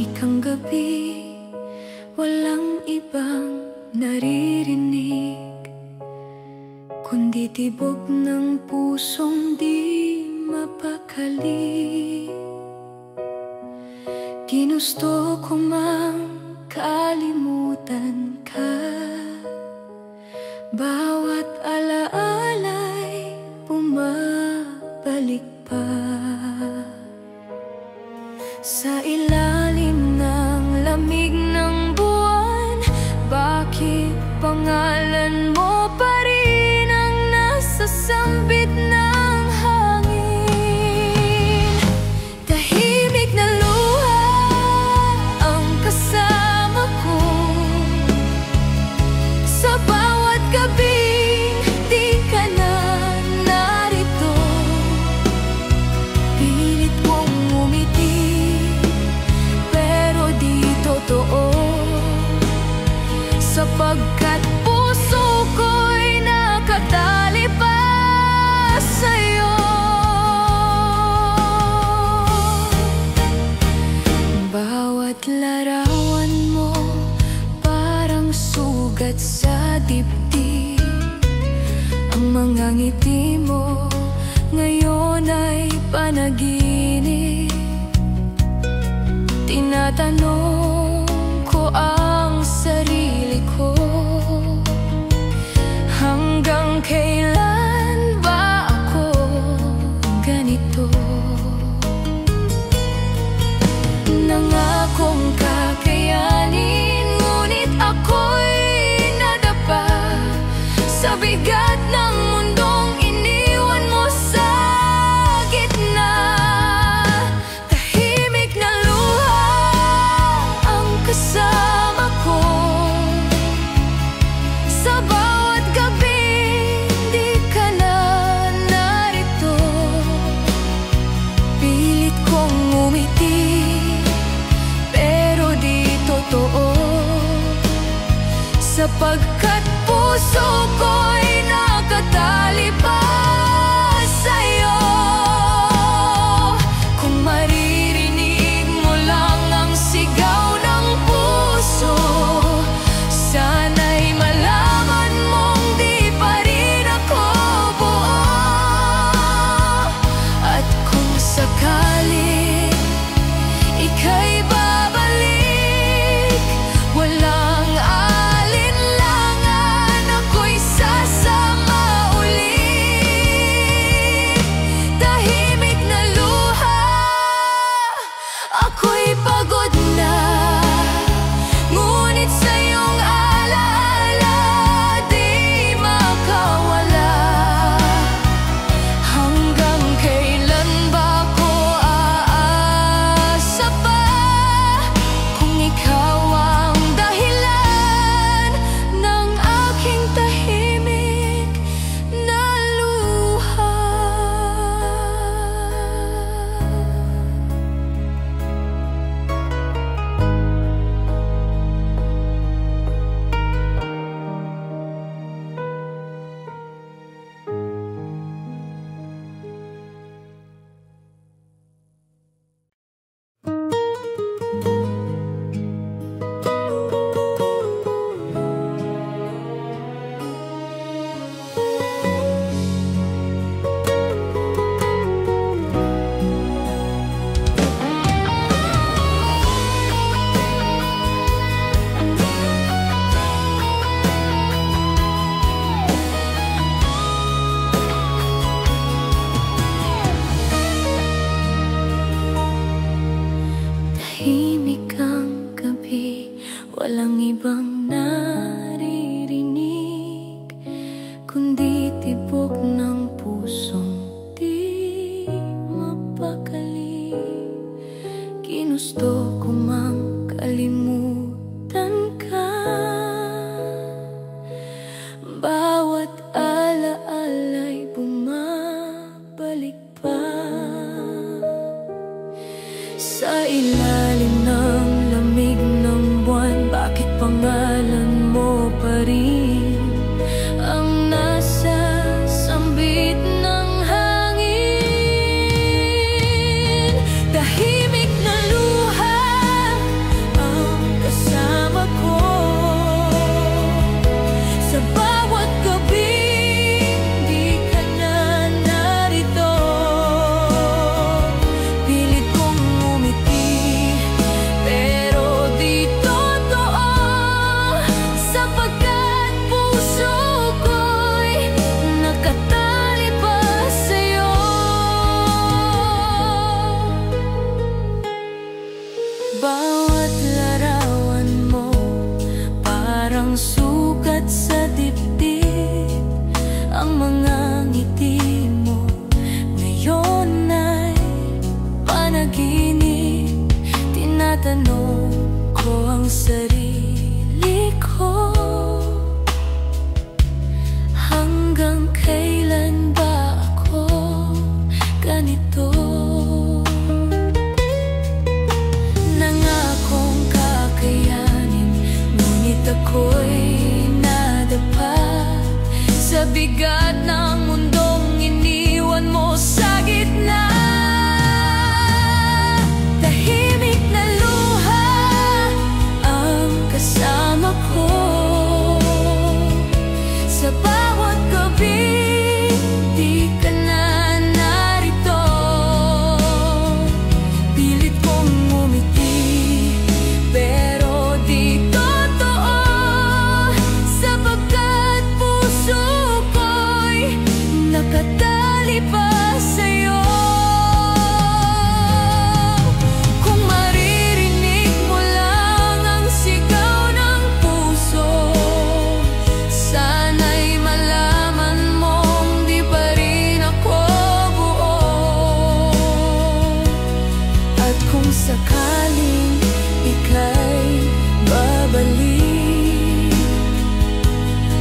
Tahimik ang gabi, walang ibang naririnig, kundi tibok ng pusong di mapakali. Ginusto ko mang kalimutan ka, bawat alaala'y bumabalik pa. Sa ilalim ng lamig ng buwan, bakit pangalan mo pa rin ang nasasambit ng hangin? Tahimik na luha ang kasama ko sa bawat gabing di ka na narito. Pilit kong ngumiti, sapagkat puso ko'y nakatali pa sa'yo. Bawat larawan mo parang sugat sa dibdib. Ang mga ngiti mo ngayon ay panaginip. Tinatanong ko ang sarili ko, hanggang kailan ba ako ganito? Nangakong kakayanin, ngunit ako'y nadapa sa bigat ng mundong iniwan mo sa gitna. Tahimik na luha ang kasama ko sa bawat gabi di ka na narito. Pilit kong ngumiti, pero di totoo, sapagkat puso ko'y nakatali pa sa'yo. Kung maririnig mo lang ang sigaw ng puso, sana'y malaman mong di pa rin ako buo. At kung sakali ika'y babalik, walang alinlangan, ako'y sasama ulit. Tahimik na luha, ako'y pagod na, ngunit sa iyong alaala di makawala. Hanggang kailan ba ako aasa pa, kung ikaw ang dahilan ng aking tahimik na luha? Tahimik ang gabi, walang ibang naririnig, kundi tibok ng pusong di mapakali. Ginusto ko mang kalimutan ka, bawat alaala'y bumabalik pa. Sa ilalim ng lamig ng buwan, bakit pangalan tinatanong ko ang sarili ko, hanggang kailan ba ako ganito? Nangakong kakayanin, ngunit ako'y nadapa sa bigat ng mundong iniwan mo sa gitna. Tahimik na luha ang kasama ko sa bawat gabi. Di ka na narito, pilit kong ngumiti, pero di totoo, sapagkat puso ko'y nakatali pa sa'yo. Kung maririnig mo lang ang sigaw ng puso, sana'y malaman mong di pa rin ako buo. At kung sakaling ika'y babalik,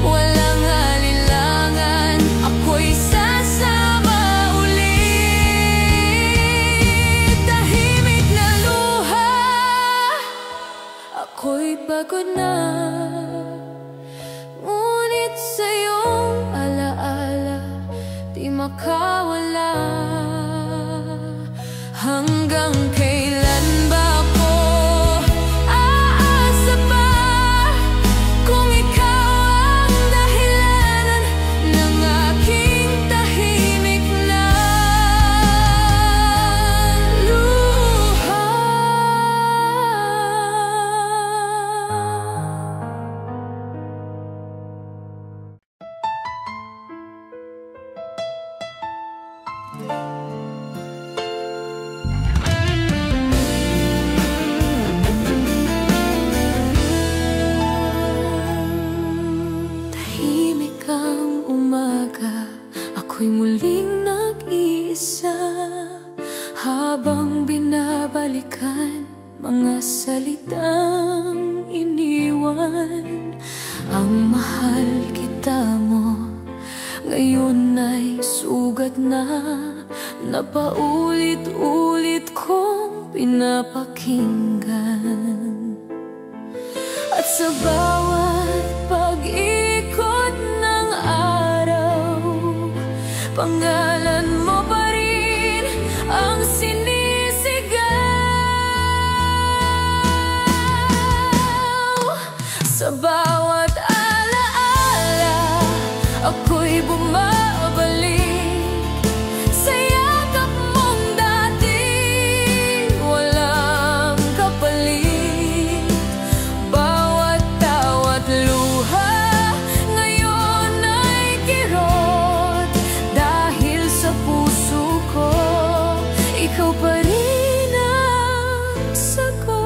walang alinlangan, ako'y sasama ulit. Tahimik na luha, ako'y pagod na, ngunit sa iyong alaala di makawala. Hanggang kailan ba ako aasa pa, kung ikaw ang dahilan ng aking tahimik na luha? Tahimik ang umaga, ako'y muling nag-iisa, habang binabalikan mga salitang iniwan. Ang mahal kita mo ngayon ay sugat na, napaulit-ulit kong pinapakinggan. At sa bawat pag-ikot ng araw, pangalan mo pa rin ang sinisigaw. Sa bawat alaala, ako'y bumabalik sa yakap mong dati, walang kapalit. Bawat tawat luha ngayon ay kirot, dahil sa puso ko ikaw pa rin ang sagot.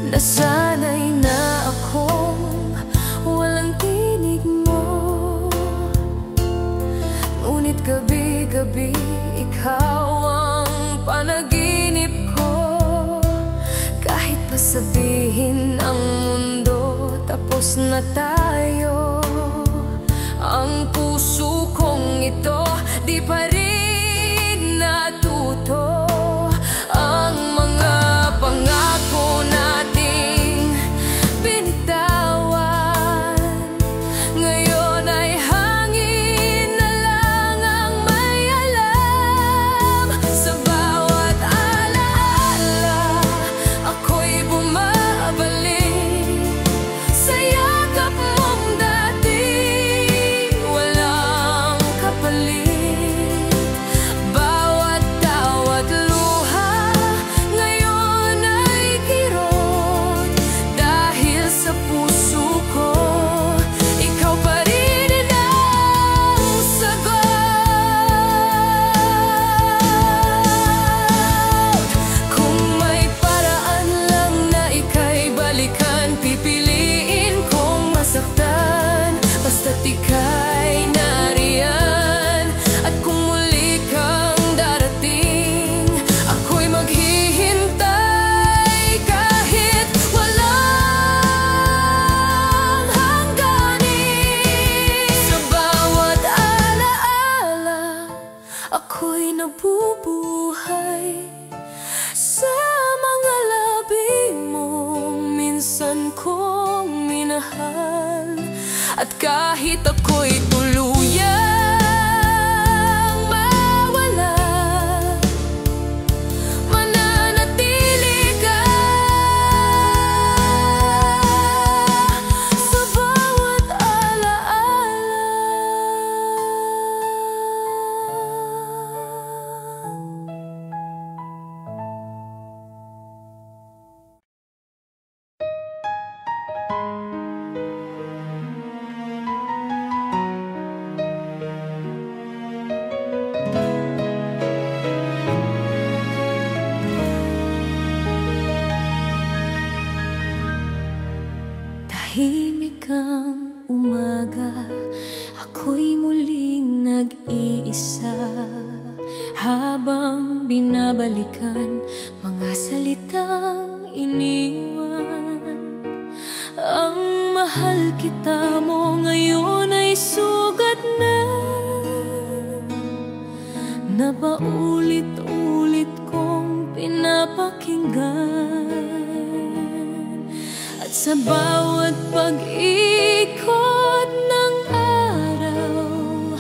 Nasanay na akong walang tinig mo, ngunit gabi-gabi ikaw ang panaginip ko. Kahit pa sabihin ang mundo tapos na tayo, ang puso kong ito di pa rin natuto. Ang mga pangako nating binitawan ngayon ay hangin na lang ang may alam. Sa bawat alaala, ako'y bumabalik sa yakap mong dati, walang kapalit. ng umaga, ako'y muling nag-iisa. Habang binabalikan mga salitang iniwan, ang mahal kita mo ngayon ay sugat na. Napaulit-ulit kong pinapakinggan, at sa bawat pag-ikot ng araw,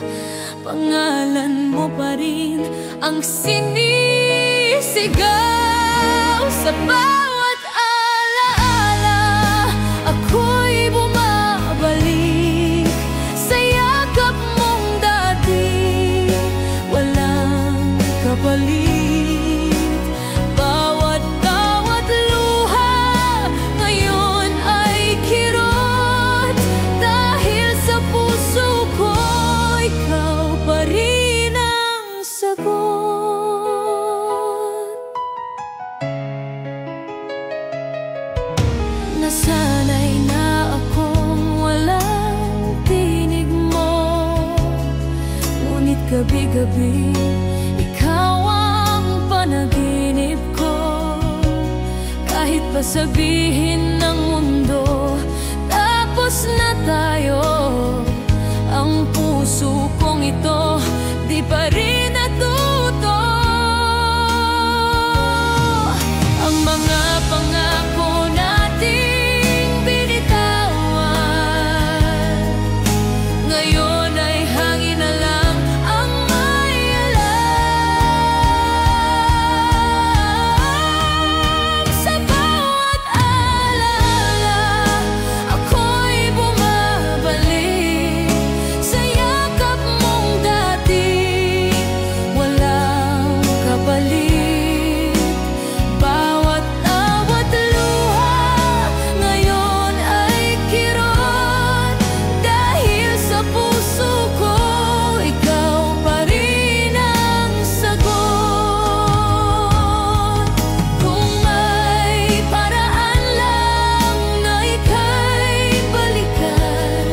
pangalan mo pa rin ang sinisigaw. Sa bawat alaala, ako'y bumabalik sa yakap mong dati. Walang kapalit. Bawat luha ngayon ay kirot, dahil sa puso ko ikaw pa rin ang sagot. Nasanay na akong walang tinig mo, ngunit gabi-gabi ikaw ang panaginip ko. Kahit pa sabihin ng mundo tapos na tayo, ang puso kong ito di pa rin natuto. Ang mga pangako nating binitawan, ngayon ay hangin na lang ang may alam. Sa bawat alaala, ako'y bumabalik sa yakap mong dati. Walang kapalit. Bawat luha ngayon ay kirot, dahil sa puso ko ikaw pa rin ang sagot. Kung may paraan lang na ika'y balikan,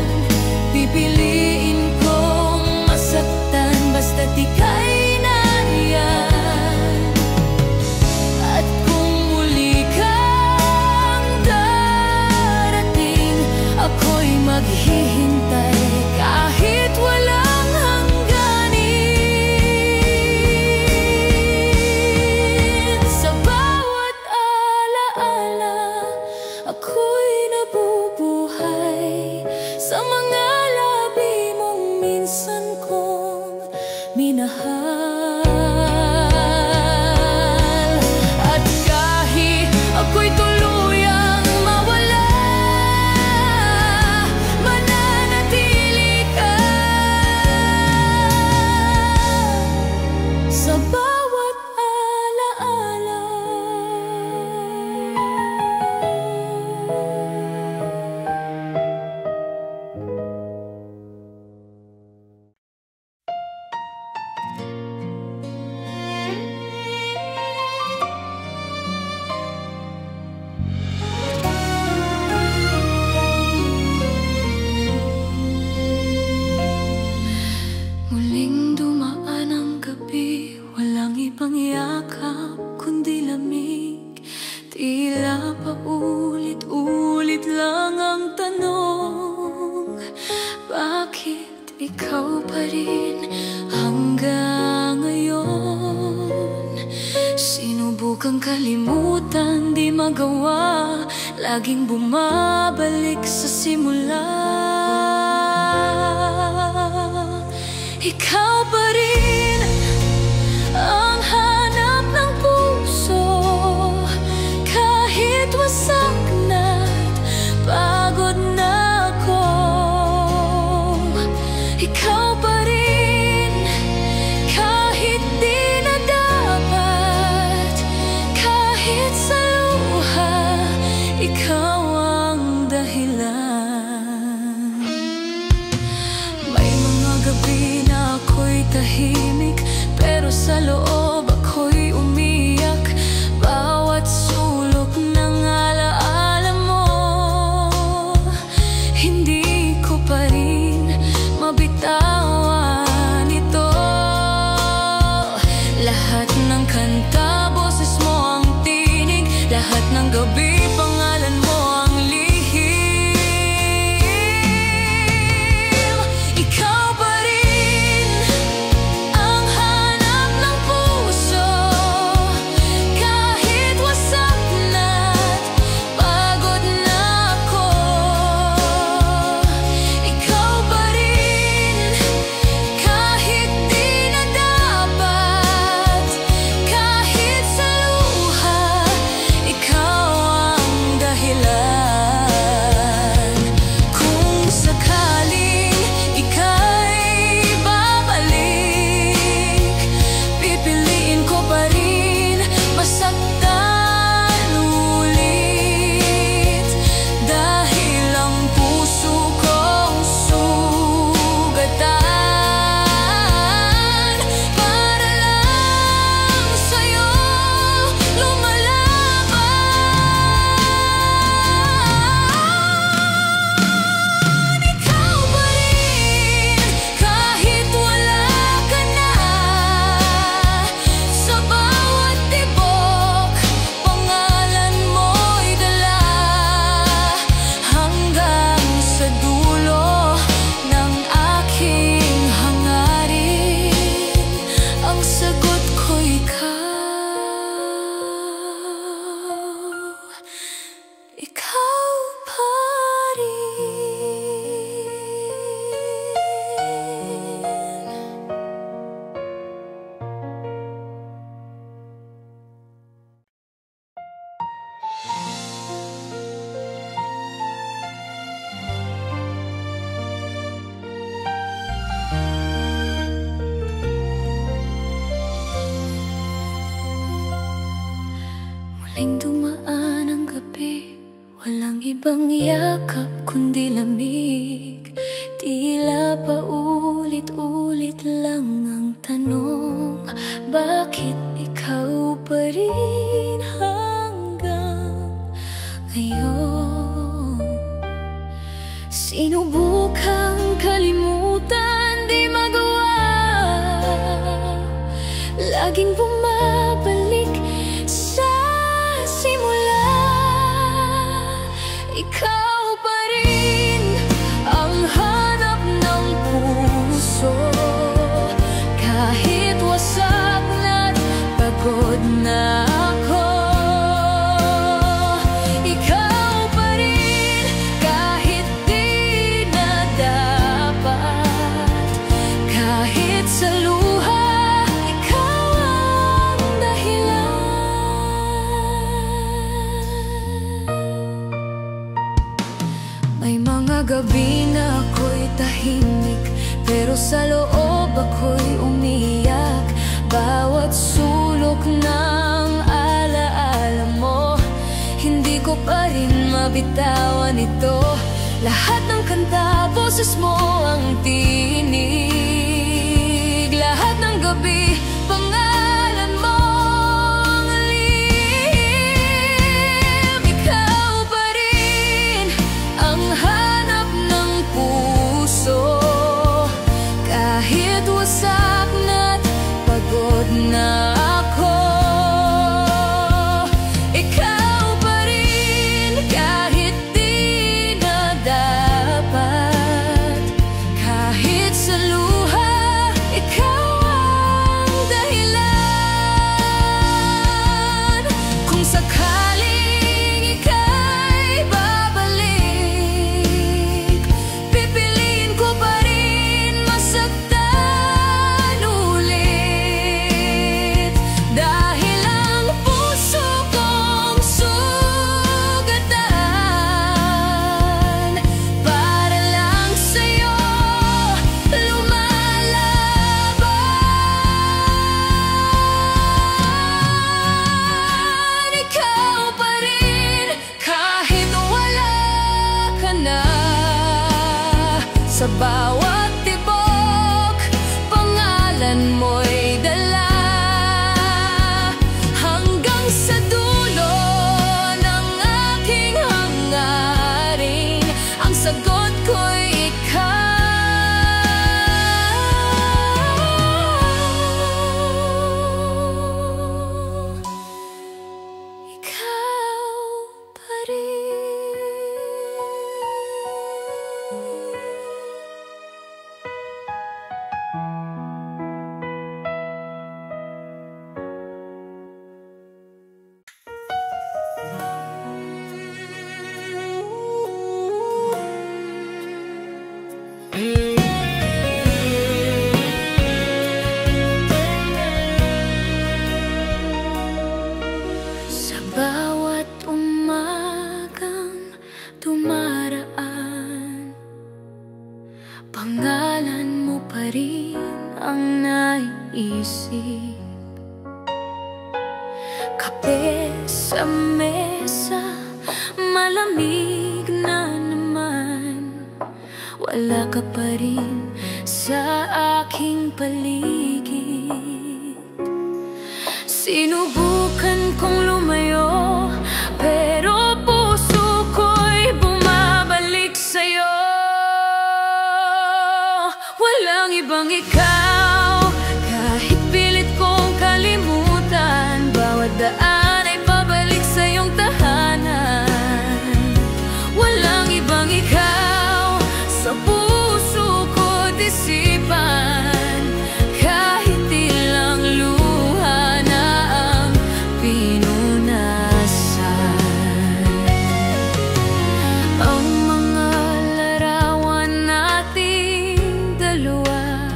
pipiliin kong masaktan basta't ika'y nariyan. At kung muli kang darating, ako'y maghihintay kahit walang hangganin. Sa bawat alaala, ako'y nabubuhay sa mga labi mong minsan kong minahal. At kahit ako'y tuluyang mawala, mananatili ka sa bawat alaala. Muling dumaan ang gabi, walang ibang yakap kundi lamig. Tila paulit-ulit lang ang tanong, bakit ikaw pa rin hanggang ngayon? Sinubukang kalimutan, di magawa, laging bumabalik sa simula. Ikaw pa rin ang hanap ng puso, kahit wasak na't pagod na ako. Ikaw pa rin kahit di na dapat, kahit sa luha, ikaw ang dahilan. May mga gabi na ako'y tahimik, pero sa loob ako'y umiyak. Bawat sulok ng alaala mo, hindi gabi pangalan mo ang lihim. Ikaw pa rin ang hanap ng puso, kahit wasak na't pagod na ako. Ikaw pa rin kahit di na dapat, kahit sa luha, ikaw ang dahilan. Kung sakaling ika'y babalik, pipiliin ko pa rin masaktan ulit, dahil ang puso kong sugatan para lang sa'yo lumalaban. Ikaw pa rin kahit wala ka na, sa bawat tibok pangalan mo'y dala, hanggang sa dulo ng aking hangarin. Ang sagot ko ikaw pa rin. Muling dumaan ang gabi, walang ibang yakap kundi lamig. Tila pa ulit-ulit lang ang tanong, bakit ikaw pa rin hanggang ngayon? Sinubukang kalimutan, di magawa, laging bumabalik sa simula. Ikaw pa rin ang hanap ng puso, kahit wasak na't pagod na ako. Ikaw pa rin kahit di na dapat, kahit sa luha, ikaw ang dahilan. May mga gabi na ako'y tahimik, pero sa loob ako'y umiyak. Bawat sulok ng alaala mo, hindi ko pa rin mabitawan ito. Lahat ng kanta, boses mo ang tinig. Lahat ng gabi, pangalan mo ang lihim. Ikaw pa rin ang hanap ng puso, kahit wasak na't pagod na ako. Ikaw pa rin kahit di na dapat, kahit sa luha, ikaw ang bawat umagang dumaraan, pangalan mo pa rin ang naiisip. Kape sa mesa, malamig na naman, wala ka pa rin sa aking paligid. Sinubukan kong lumayo, pero puso ko'y bumabalik sa'yo. Walang ibang ikaw, kahit pilit kong kalimutan, bawat daan ay pabalik sa iyong tahanan. Walang ibang ikaw, sa puso ko't isipan, kahit ilang luha na ang pinunasan. Ang mga larawan nating dalawa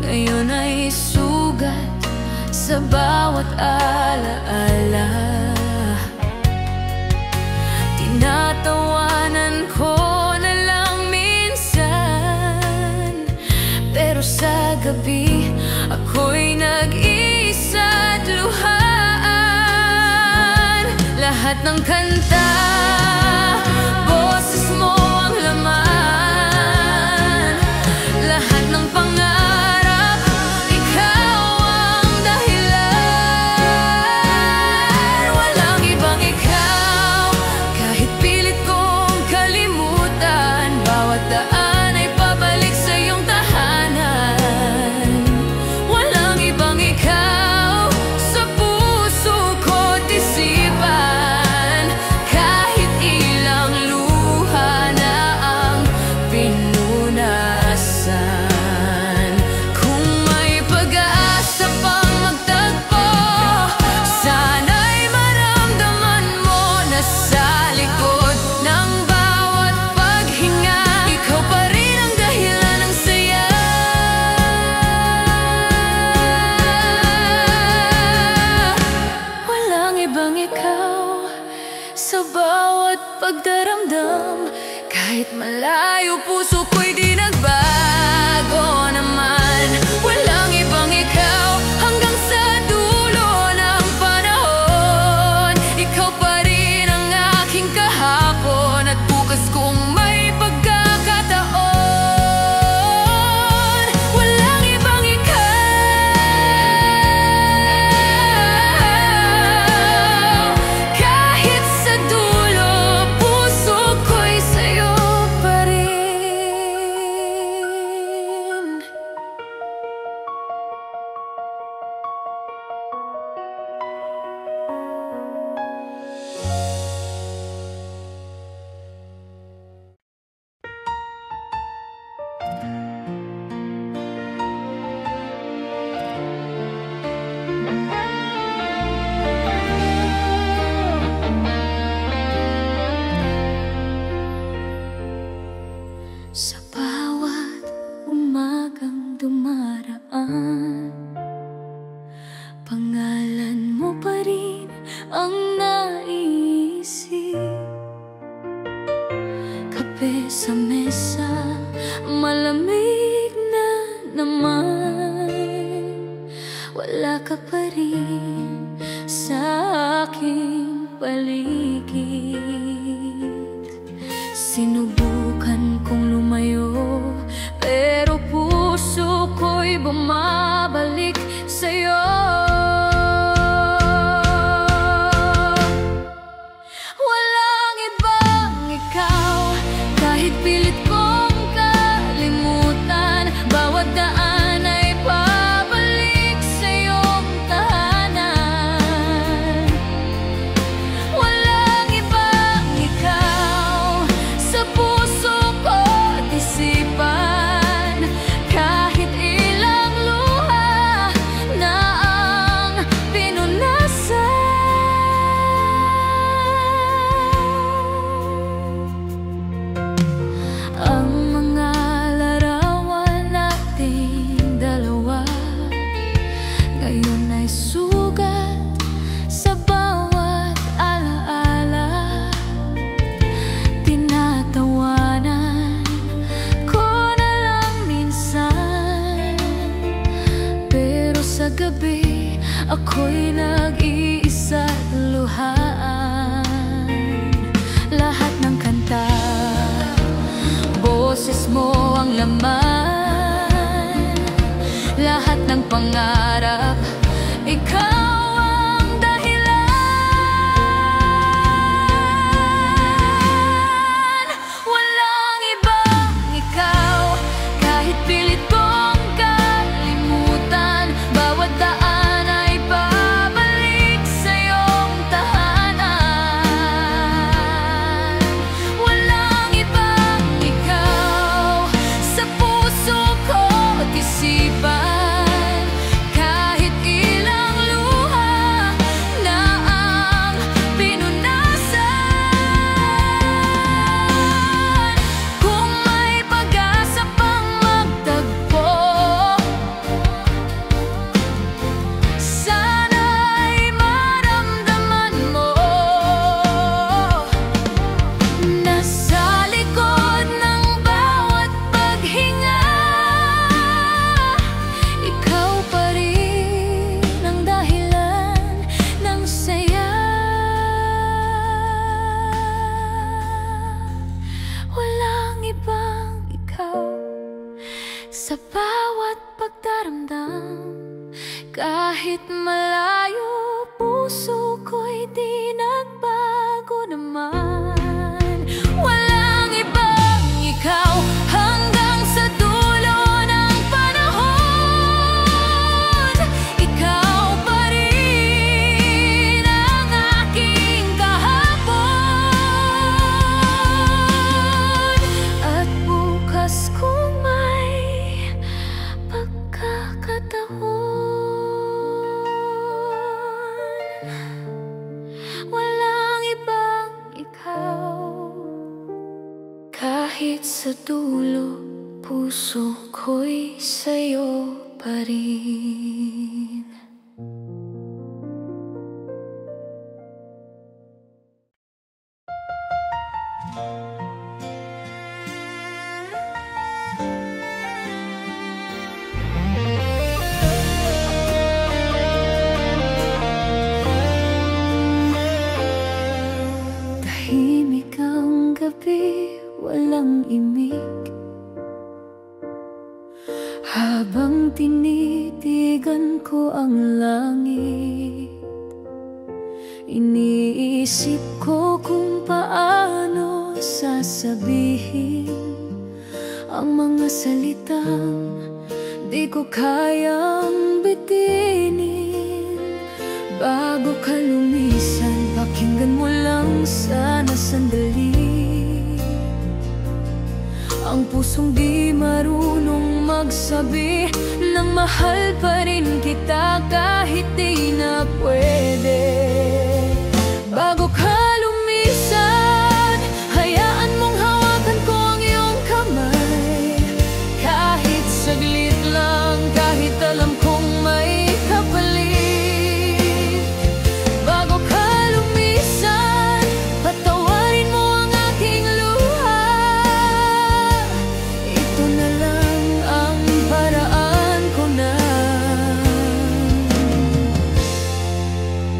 ngayon ay sugat sa bawat alaala. Tinatawanan ko na lang minsan, pero sa gabi ako'y nag-iisa't luhaan. Lahat ng kanta, boses mo ang laman. Lahat ng pangarap, ikaw ang dahilan. Walang ibang ikaw, kahit pilit kong kalimutan, bawat daan ay pabalik sa iyong tahanan. Walang ibang ikaw, sa puso ko't isipan, kahit ilang luha na ang pinunasan. Kung may pag-asa pang magtagpo, sana'y maramdaman mo na sa likod ng bawat paghinga, ikaw pa rin ang dahilan ng saya. Walang ibang ikaw, sa bawat pagdaramdam, kahit malayo puso ko'y di nagbago naman. Walang ibang ikaw, hanggang sa dulo ng panahon, ikaw pa rin ang aking kahapon at bukas kung may pagkakataon. Walang ibang ikaw, kahit sa dulo puso ko'y sa'yo pa rin. Sa bawat umagang dumaraan, pangalan mo pa rin ang naiisip. Kape sa mesa, malamig na naman, wala ka pa rin sa aking paligid. Sinubukan kong lumayo, pero puso ko'y bumabalik sa'yo. Walang ibang ikaw, kahit pilit kong kalimutan, bawat daan ay pabalik sa iyong tahanan. Walang ibang ikaw, sa puso ko't isipan, kahit ilang luha na mag-iisa't luhaan. Lahat ng kanta, boses mo ang laman. Lahat ng pangarap, ikaw ang dahilan. Walang ibang ikaw, kahit pilit kong kalimutan. Bawat daan ay babalik sa iyong tahanan. Walang ibang ikaw sa puso ko at isipan. Kahit ilang luha na ang pinunasan. Kung may pag-asa pang magtagpo, sana'y maramdaman mo. Nasa likod ng bawat paghinga, ikaw pa rin ang dahilan ng saya. Walang ibang ikaw sa bawat pagdaramdam. Kahit malayo, puso ko'y di nagbago naman. Walang ibang ikaw hanggang sa dulo ng panahon. Ikaw pa rin ang aking kahapon. At bukas kung may pagkakataon, walang ibang ikaw. Kahit sa dulo, puso ko'y sa'yo pa rin. Tahimik ang gabi, walang imik. Habang tinitigan ko ang langit, iniisip ko kung paano sasabihin ang mga salitang di ko kayang bitinin. Bago ka lumisan, pakinggan mo lang sana sandali ang pusong di marunong magsabi ng mahal pa rin kita kahit di na pwede. Bago ka lumisan, hayaan mong hawakan ko ang iyong kamay. Kahit saglit lang, kahit alam kong may kapalit. Bago ka lumisan, patawarin mo ang aking luha. Ito na lang ang paraan ko na.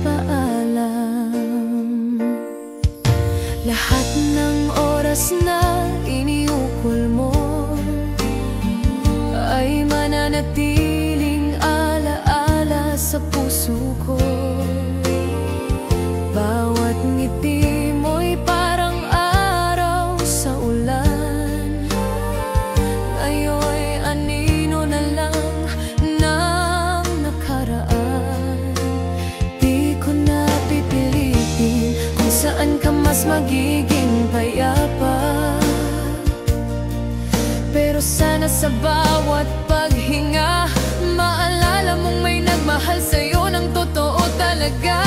Paalam. Lahat ng oras na iniukol mo ay mananatiling alaala sa puso ko. Bawat ngiti mo'y parang araw sa ulan. Ngayon'y anino na lang ng nakaraan. Di ko na pipilitin kung saan ka mas magiging payapa. Pero sana sa bawat paghinga, maalala mong may nagmahal sa'yo ng totoo talaga.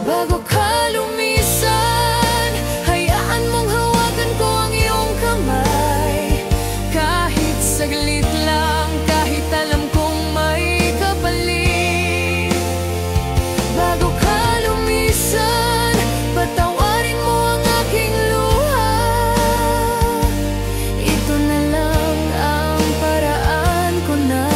Bago ka lumisan, hayaan mong hawakan ko ang iyong kamay. Kahit saglit lang, kahit alam kong may kapalit. Bago ka lumisan, patawarin mo ang aking luha. Ito na lang ang paraan ko na.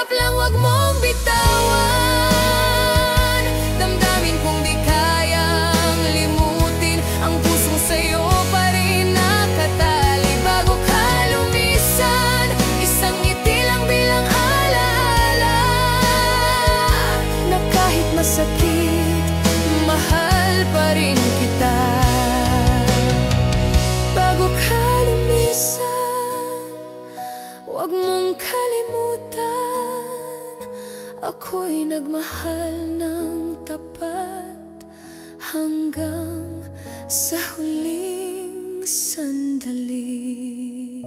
yakap lang, wag mong bitawan. Damdamin kong di kayang limutin, ang pusong sa'yo pa rin nakatali. Bago ka lumisan, isang ngiti lang bilang alaala, na kahit masakit, mahal pa rin kita. Bago ka lumisan, wag mong kalimutan, ako'y nagmahal ng tapat hanggang sa huling sandali.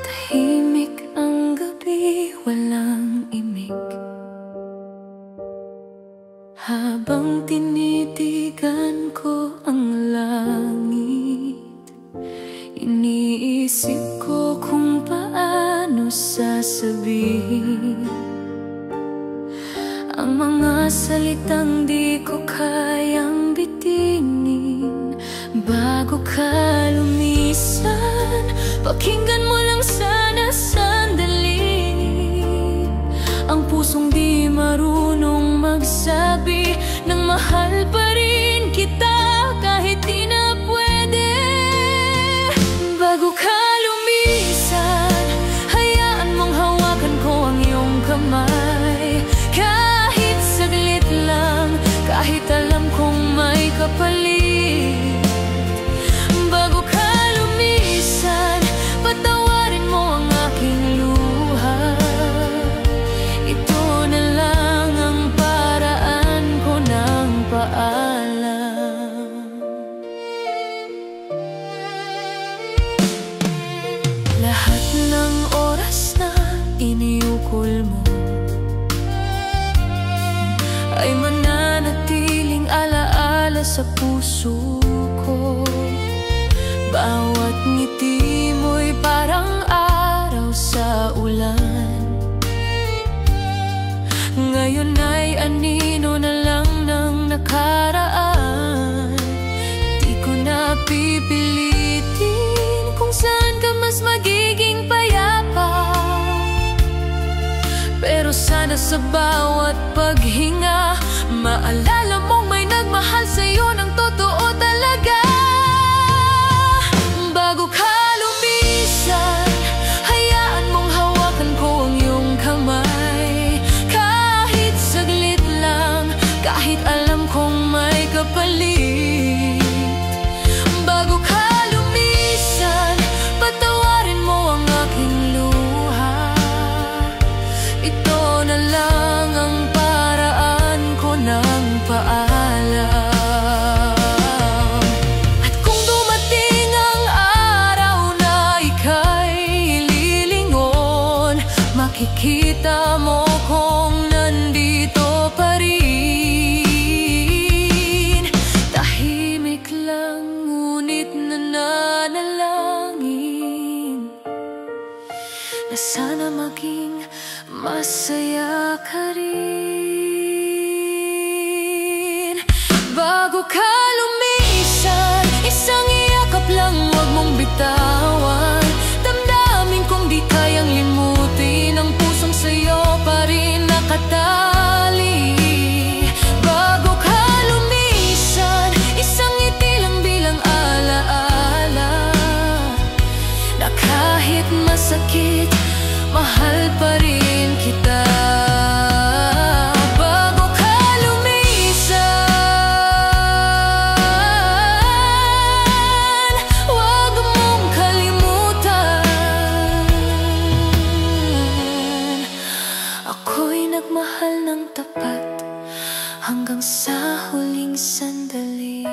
Tahimik ang gabi, walang imik, habang tinitigan ko ang langit. Iniisip ko kung paano sasabihin ang mga salitang di ko kayang bitinin. Bago ka lumisan, pakinggan mo lang sana sandali ang pusong di marunong magsabi ng mahal pa rin kita kahit di na pwede. Bago ka lumisan, hayaan mong hawakan ko ang iyong kamay. Kahit saglit lang, kahit alam kong may kapalit. Bago ka lumisan, patawarin mo ang aking luha. Ito na lang ang paraan ko ng paalam. Lahat ng oras na iniukol mo ay mananatiling alaala sa puso ko. Bawat ngiti mo'y parang araw sa ulan. Ngayon ay anino na lang ng nakaraan. Di ko na pipilitin kung saan ka mas magiging payapa. Pero sana sa bawat paghinga, maalala mong may nagmahal sa'yo ng totoo talaga. Bago ka lumisan, hayaan mong hawakan ko ang iyong kamay. Kahit saglit lang, kahit alam kong may kapalit. Bago ka lumisan, patawarin mo ang aking luha. Ito na lang ang paraan ko ng paalam. At kung dumating ang araw na ika'y lilingon, makikita mo kung nandito pa rin. Tahimik lang ngunit nananalangin na sana maging masaya ka rin. Bago ka lumisan, isang iyakap lang, wag mong bitawan. Damdamin kong di kayang limutin, ang pusong sa'yo pa rin nakatali. Bago ka lumisan, isang ngiti lang bilang alaala, na kahit masakit, mahal pa rin kita. Bago ka lumisan, wag mong kalimutan, ako'y nagmahal ng tapat hanggang sa huling sandali.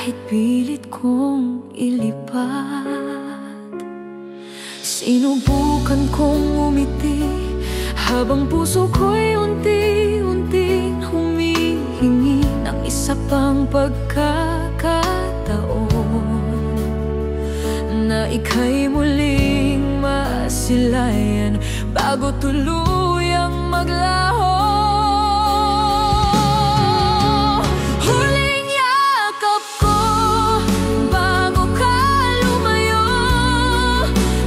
kahit pilit kong ilipat. Sinubukan kong umiti habang puso ko'y unti-unting humihingi ng isa pang pagkakataon na ika'y muling masilayan bago tuluyang maglaho. Huling yakap ko bago ka lumayo,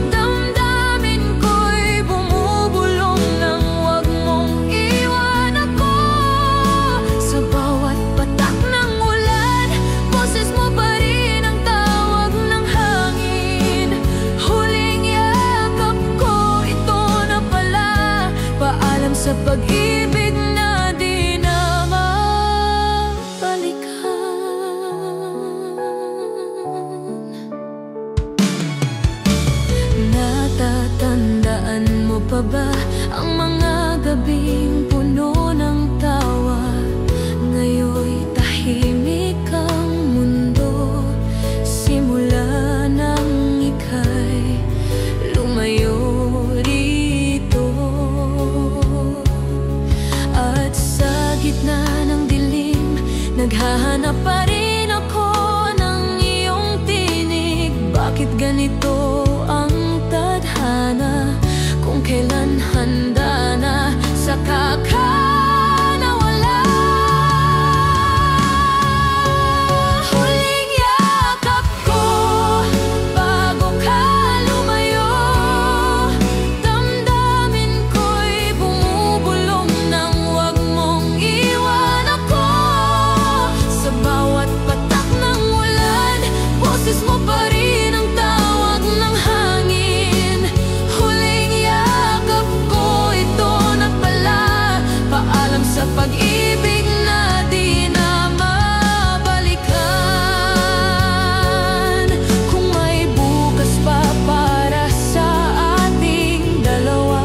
damdamin ko'y bumubulong nang wag mong iwan ako. Sa bawat patak ng ulan, boses mo pa rin ang tawag ng hangin. Huling yakap ko, ito na pala, paalam sa pag-ibig na di na mabalikan. Natatandaan mo pa ba ang mga gabing puno ng tawa? Ngayon'y tahimik ang mundo, simula nang ika'y lumayo rito. At sa gitna ng dilim, naghahanap pa rin ako ng iyong tinig. Bakit ganito ang tadhana? Kung kailan handa na sa nawala. Huling yakap ko bago ka lumayo, damdamin ko'y bumubulong nang wag mong iwan ako. Sa bawat patak ng ulan, boses mo pa rin ang tawag ng hangin. Huling yakap ko, ito na pala, paalam sa pag-ibig na di na mabalikan. Kung may bukas pa para sa ating dalawa,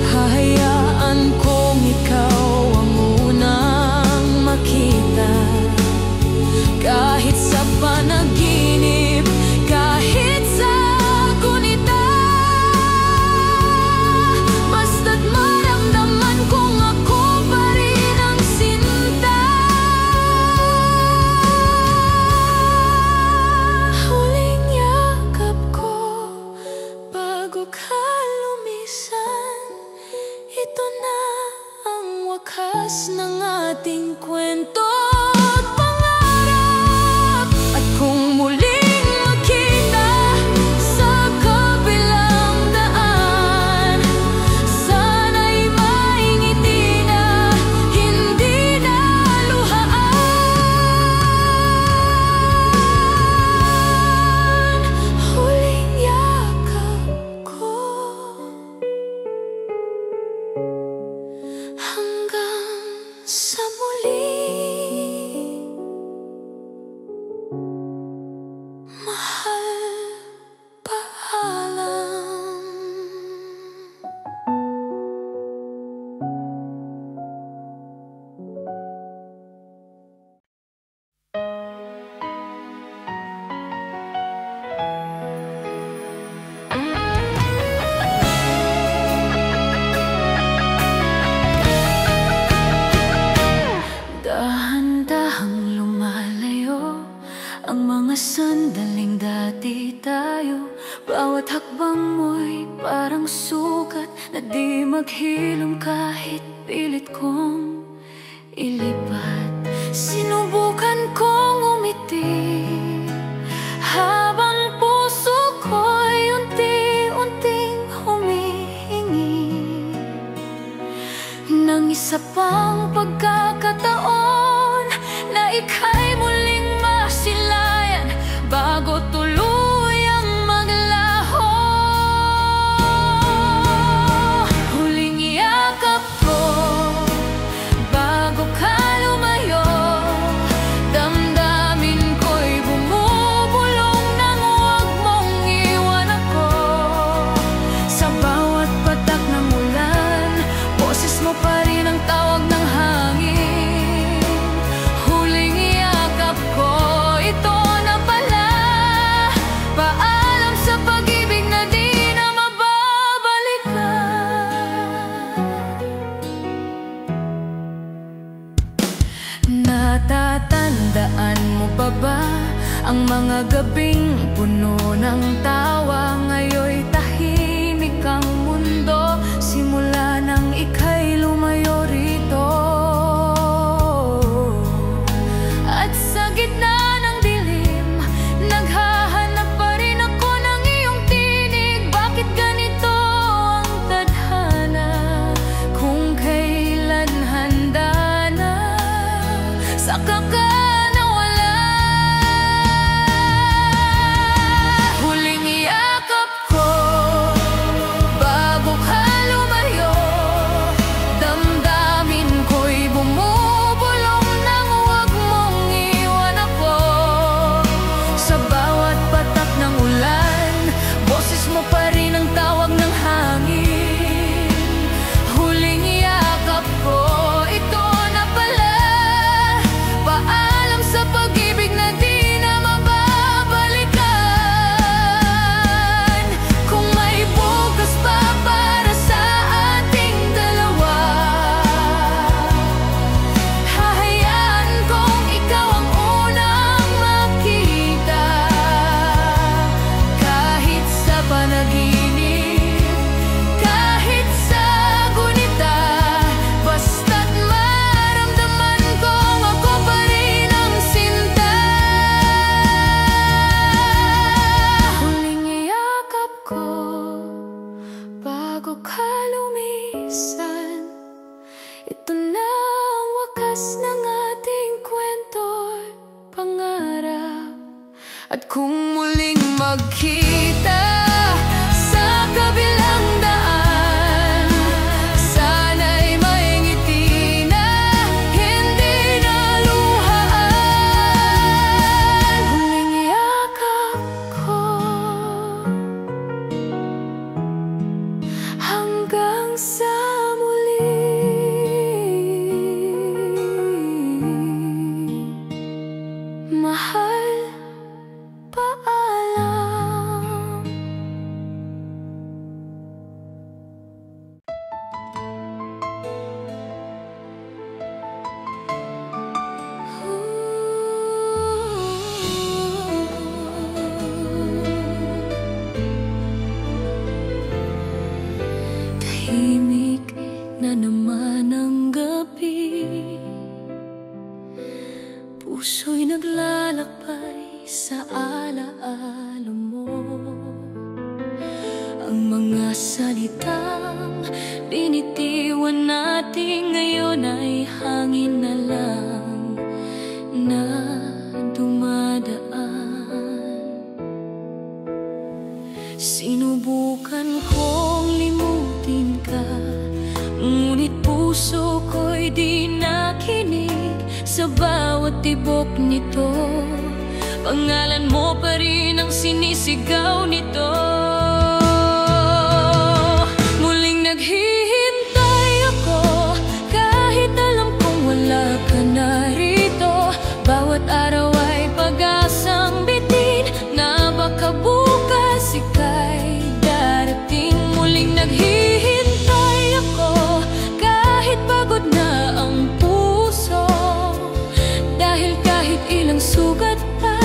hahayaan kong ikaw ang unang makita. Kahit sa panaginip, kahit sa gunita, basta't maramdaman kong ako pa rin ang sinta. Huling yakap ko bago ka lumisan, ito na ang wakas ng ating kwento at pangarap. At kung muling magkita sa kabilang daan, sana'y maingiti na, hindi na luhaan. Huling yakap ko hanggang sa muli. Mahal, paalam. Dahan-dahang lumalayo ang mga sandaling dati tayo. Bawat hakbang mo'y parang sugat na di maghilom kahit pilit kong ilipat. Sinubukan kong umiti habang puso ko'y unti-unting humihingi ng isa pang pagkakataon na ika'y muling masilayan bago tuluyang maglaho. Huling yakap ko bago ka lumayo, Ang mga gabing puno ng tawa, ngayon'y tahimik ang mundo, simula nang ika'y lumayo rito. At sa gitna ng dilim, naghahanap pa rin ako ng iyong tinig. Bakit ganito ang tadhana, kung kailan handa na, saka ka nawala. Huling yakap ko bago ka lumayo, damdamin ko'y bumubulong nang huwag mong iwan ako. Sa bawat patak ng ulan, boses mo pa rin ang tawag ng hangin. Huling yakap ko, ito na pala, paalam sa pag-ibig na di na mababalikan. Kung may bukas pa para sa ating dalawa, hahayaan kong ikaw ang unang makita. Kahit sa panaginip, kahit sa gunita, basta't maramdaman kong ako pa rin ang sinta. Huling yakap ko bago ka lumisan, ito na ang wakas ng ating kwento'y pangarap. At kung muling magkita sa kabilang daan, sana'y may ngiti na hindi naluhaan. Huling yakap ko hanggang sa muli. Mahal, paalam. Tahimik na naman ang gabi, puso'y naglalakbay sa alaala mo. Ang mga salitang binitiwan natin ngayon ay hangin na lang na dumadaan. Sinubukan kong limutin ka, ngunit puso ko'y di nakinig. Sa bawat tibok nito, pangalan mo pa rin ang sinisigaw nito. Muling naghihintay ako, kahit alam kong wala ka na rito. Bawat araw ay pag-asang bitin, na baka bukas ika'y darating. Muling naghihintay ako, kahit pagod na ang puso, dahil kahit ilang sugat pa,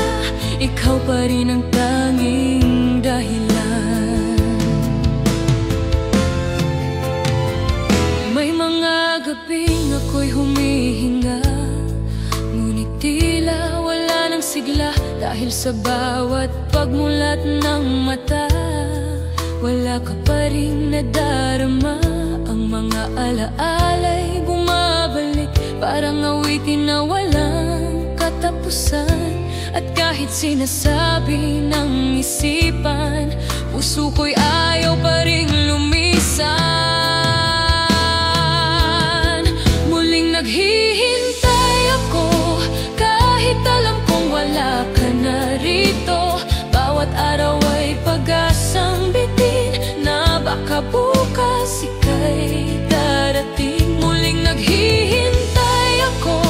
ikaw pa rin ang tanging dahilan. May mga gabing ako'y humihinga, ngunit tila wala nang sigla, dahil sa bawat pagmulat ng mata, wala ka pa rin nadarama. Ang mga alaala'y bumabalik, parang awitin na walang katapusan. At kahit sinasabi ng isipan, puso ko'y ayaw pa rin lumisan. Muling naghihintay ako, kahit alam kong wala ka na rito. Bawat araw ay pag-asang bitin, na baka bukas ika'y darating. Muling naghihintay ako,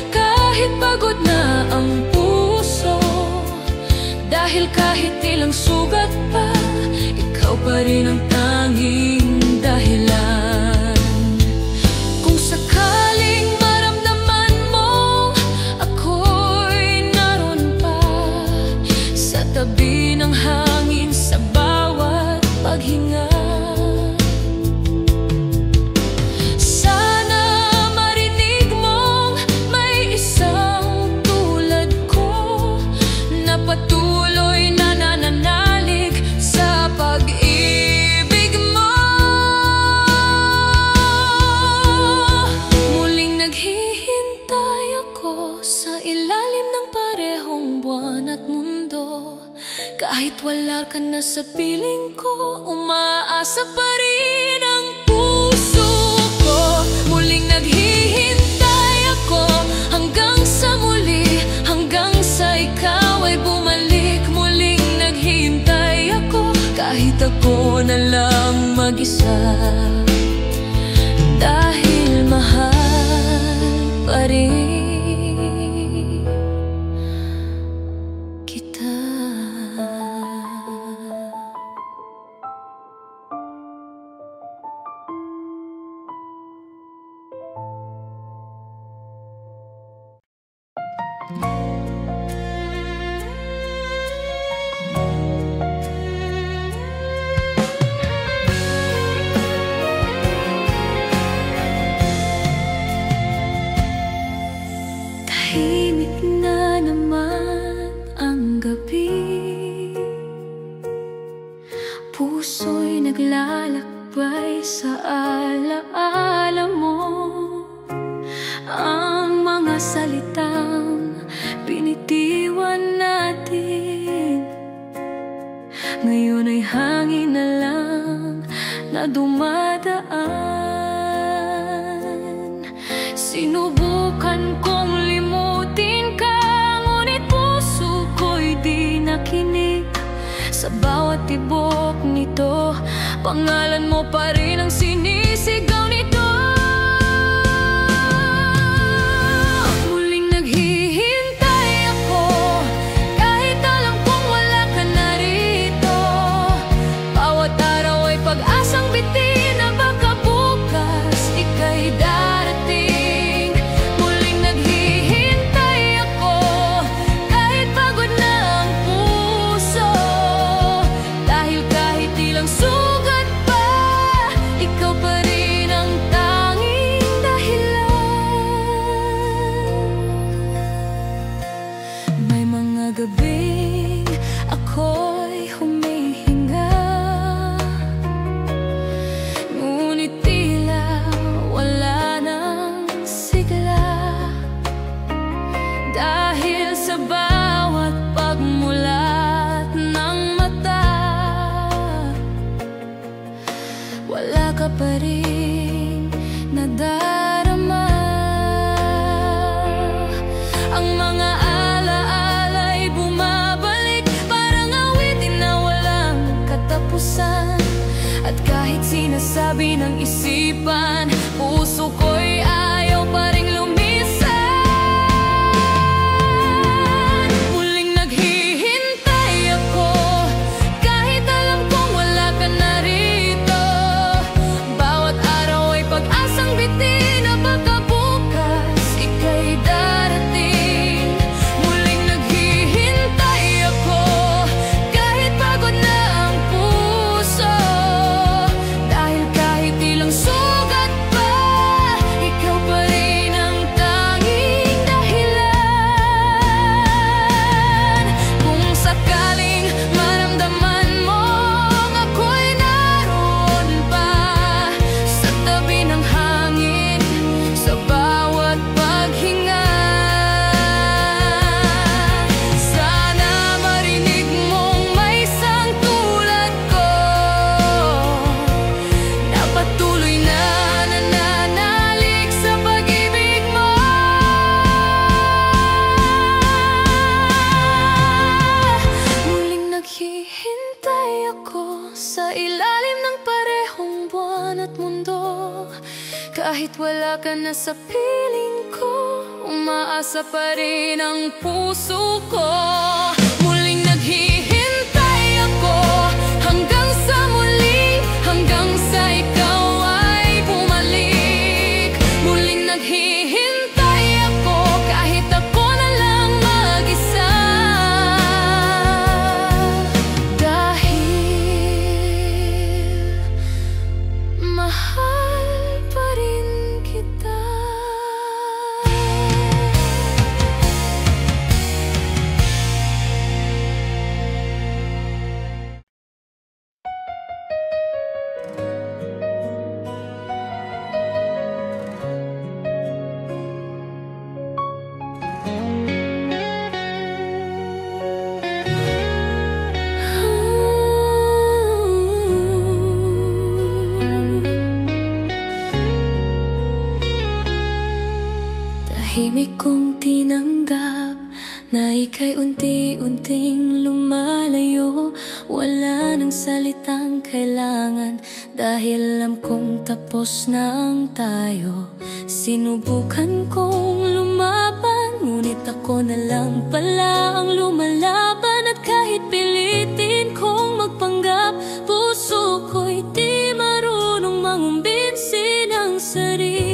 kahit pagod na ang puso, dahil kahit ilang sugat pa, ikaw pa rin ang tanging dahilan. Kung sakaling maramdaman mo ako'y naroon pa, parehong buwan at mundo. Kahit wala ka na sa piling ko, umaasa pa rin ang puso ko. Muling naghihintay ako hanggang sa muli, hanggang sa ikaw ay bumalik. Muling naghihintay ako kahit ako na lang mag-isa, dahil mahal pa rin kita. Tahimik na naman ang gabi, puso'y naglalakbay sa alaala mo. Ang mga salitang binitiwan natin ngayon ay hangin na lang na dumadaan. Sinubukan kong limutin ka, ngunit puso ko'y di nakinig. Sa bawat tibok nito, pangalan mo pa rin ang sinisigaw nito. Muling naghihintay ako, kahit alam kong wala ka na rito. Bawat araw ay pag-asang bitin na baka bukas ika'y darating. Muling naghihintay ako, kahit pagod na ang puso, dahil kahit ilang sugat pa, ikaw pa rin ang tanging dahilan. May mga gabing ako'y humihinga, ngunit tila wala nang sigla, dahil sa bawat pagmulat ng mata, wala ka pa rin nadarama. Ang mga alaala'y bumabalik, parang awitin na walang katapusan. At kahit sinasabi ng isipan, puso ko'y ayaw pa ring lumisan. Muling naghihintay ako, kahit alam kong wala ka na rito. Bawat araw ay pag-asang bitin na baka bukas ika'y darating. Muling naghihintay ako, kahit pagod na ang puso, dahil kahit ilang sugat pa, ikaw pa rin ang tanging dahilan. Kung sakaling maramdaman mong ako'y naroon pa, sa tabi ng hangin, sa bawat paghinga, sana marinig mong may isang tulad ko, na patuloy na nananalig sa pag-ibig mo. Muling naghihintay ako sa ilalim ng parehong buwan at mundo. Kahit wala ka na sa piling ko, umaasa pa rin ang puso ko. Muling naghihintay ako hanggang sa muli, hanggang sa ikaw ay bumalik. Muling naghihintay ako kahit ako na lang mag-isa, dahil mahal pa rin kita. ika'y unti-unting lumalayo. Wala nang salitang kailangan, dahil alam kong tapos na ang tayo. Sinubukan kong lumaban, ngunit ako na lang pala ang lumalaban. At kahit pilitin kong magpanggap, puso ko'y di marunong mangumbinsi ng sarili.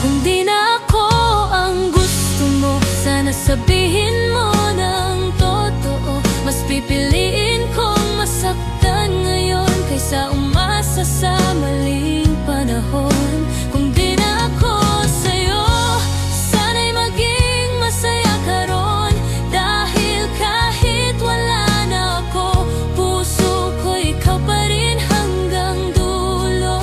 Kung di na ako ang gusto mo, sana sabihin mo ng totoo. Mas pipiliin kong masaktan ngayon kaysa umasa sa maling panahon. Kung di na ako sa'yo, sana'y maging masaya ka ron. Dahil kahit wala na ako, puso ko ikaw pa rin hanggang dulo.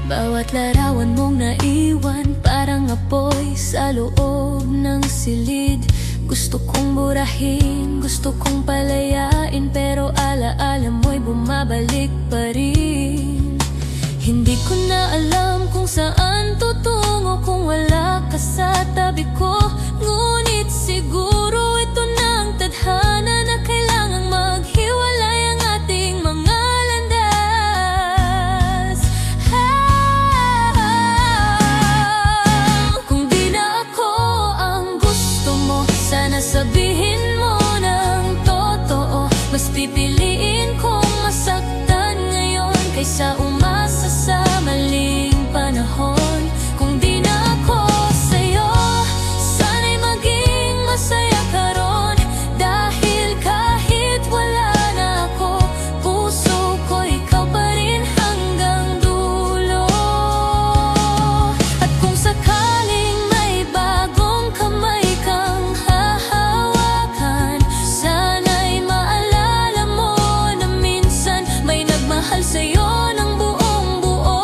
Bawat larawan mong naiwan, parang apoy sa loob ng silid. Gusto kong burahin, gusto kong palayain, pero alaala mo'y bumabalik pa rin. Hindi ko na alam kung saan tutungo kung wala ka sa tabi ko. Ngunit siguro ito na ang tadhana, na kailangang maghiwalay ang ating mga landas. Kung di na ako ang gusto mo, sana sabihin mo ng totoo. Mas pipiliin kong masaktan ngayon kaysa umasa sa maling panahon. Kung di na ako sa'yo, sana'y maging masaya ka ron. Dahil kahit wala na ako, puso ko ikaw pa rin hanggang dulo. At kung sakaling may bagong kamay kang hahawakan, sana'y maalala mo na minsan may nagmahal sa'yo ng buong buo.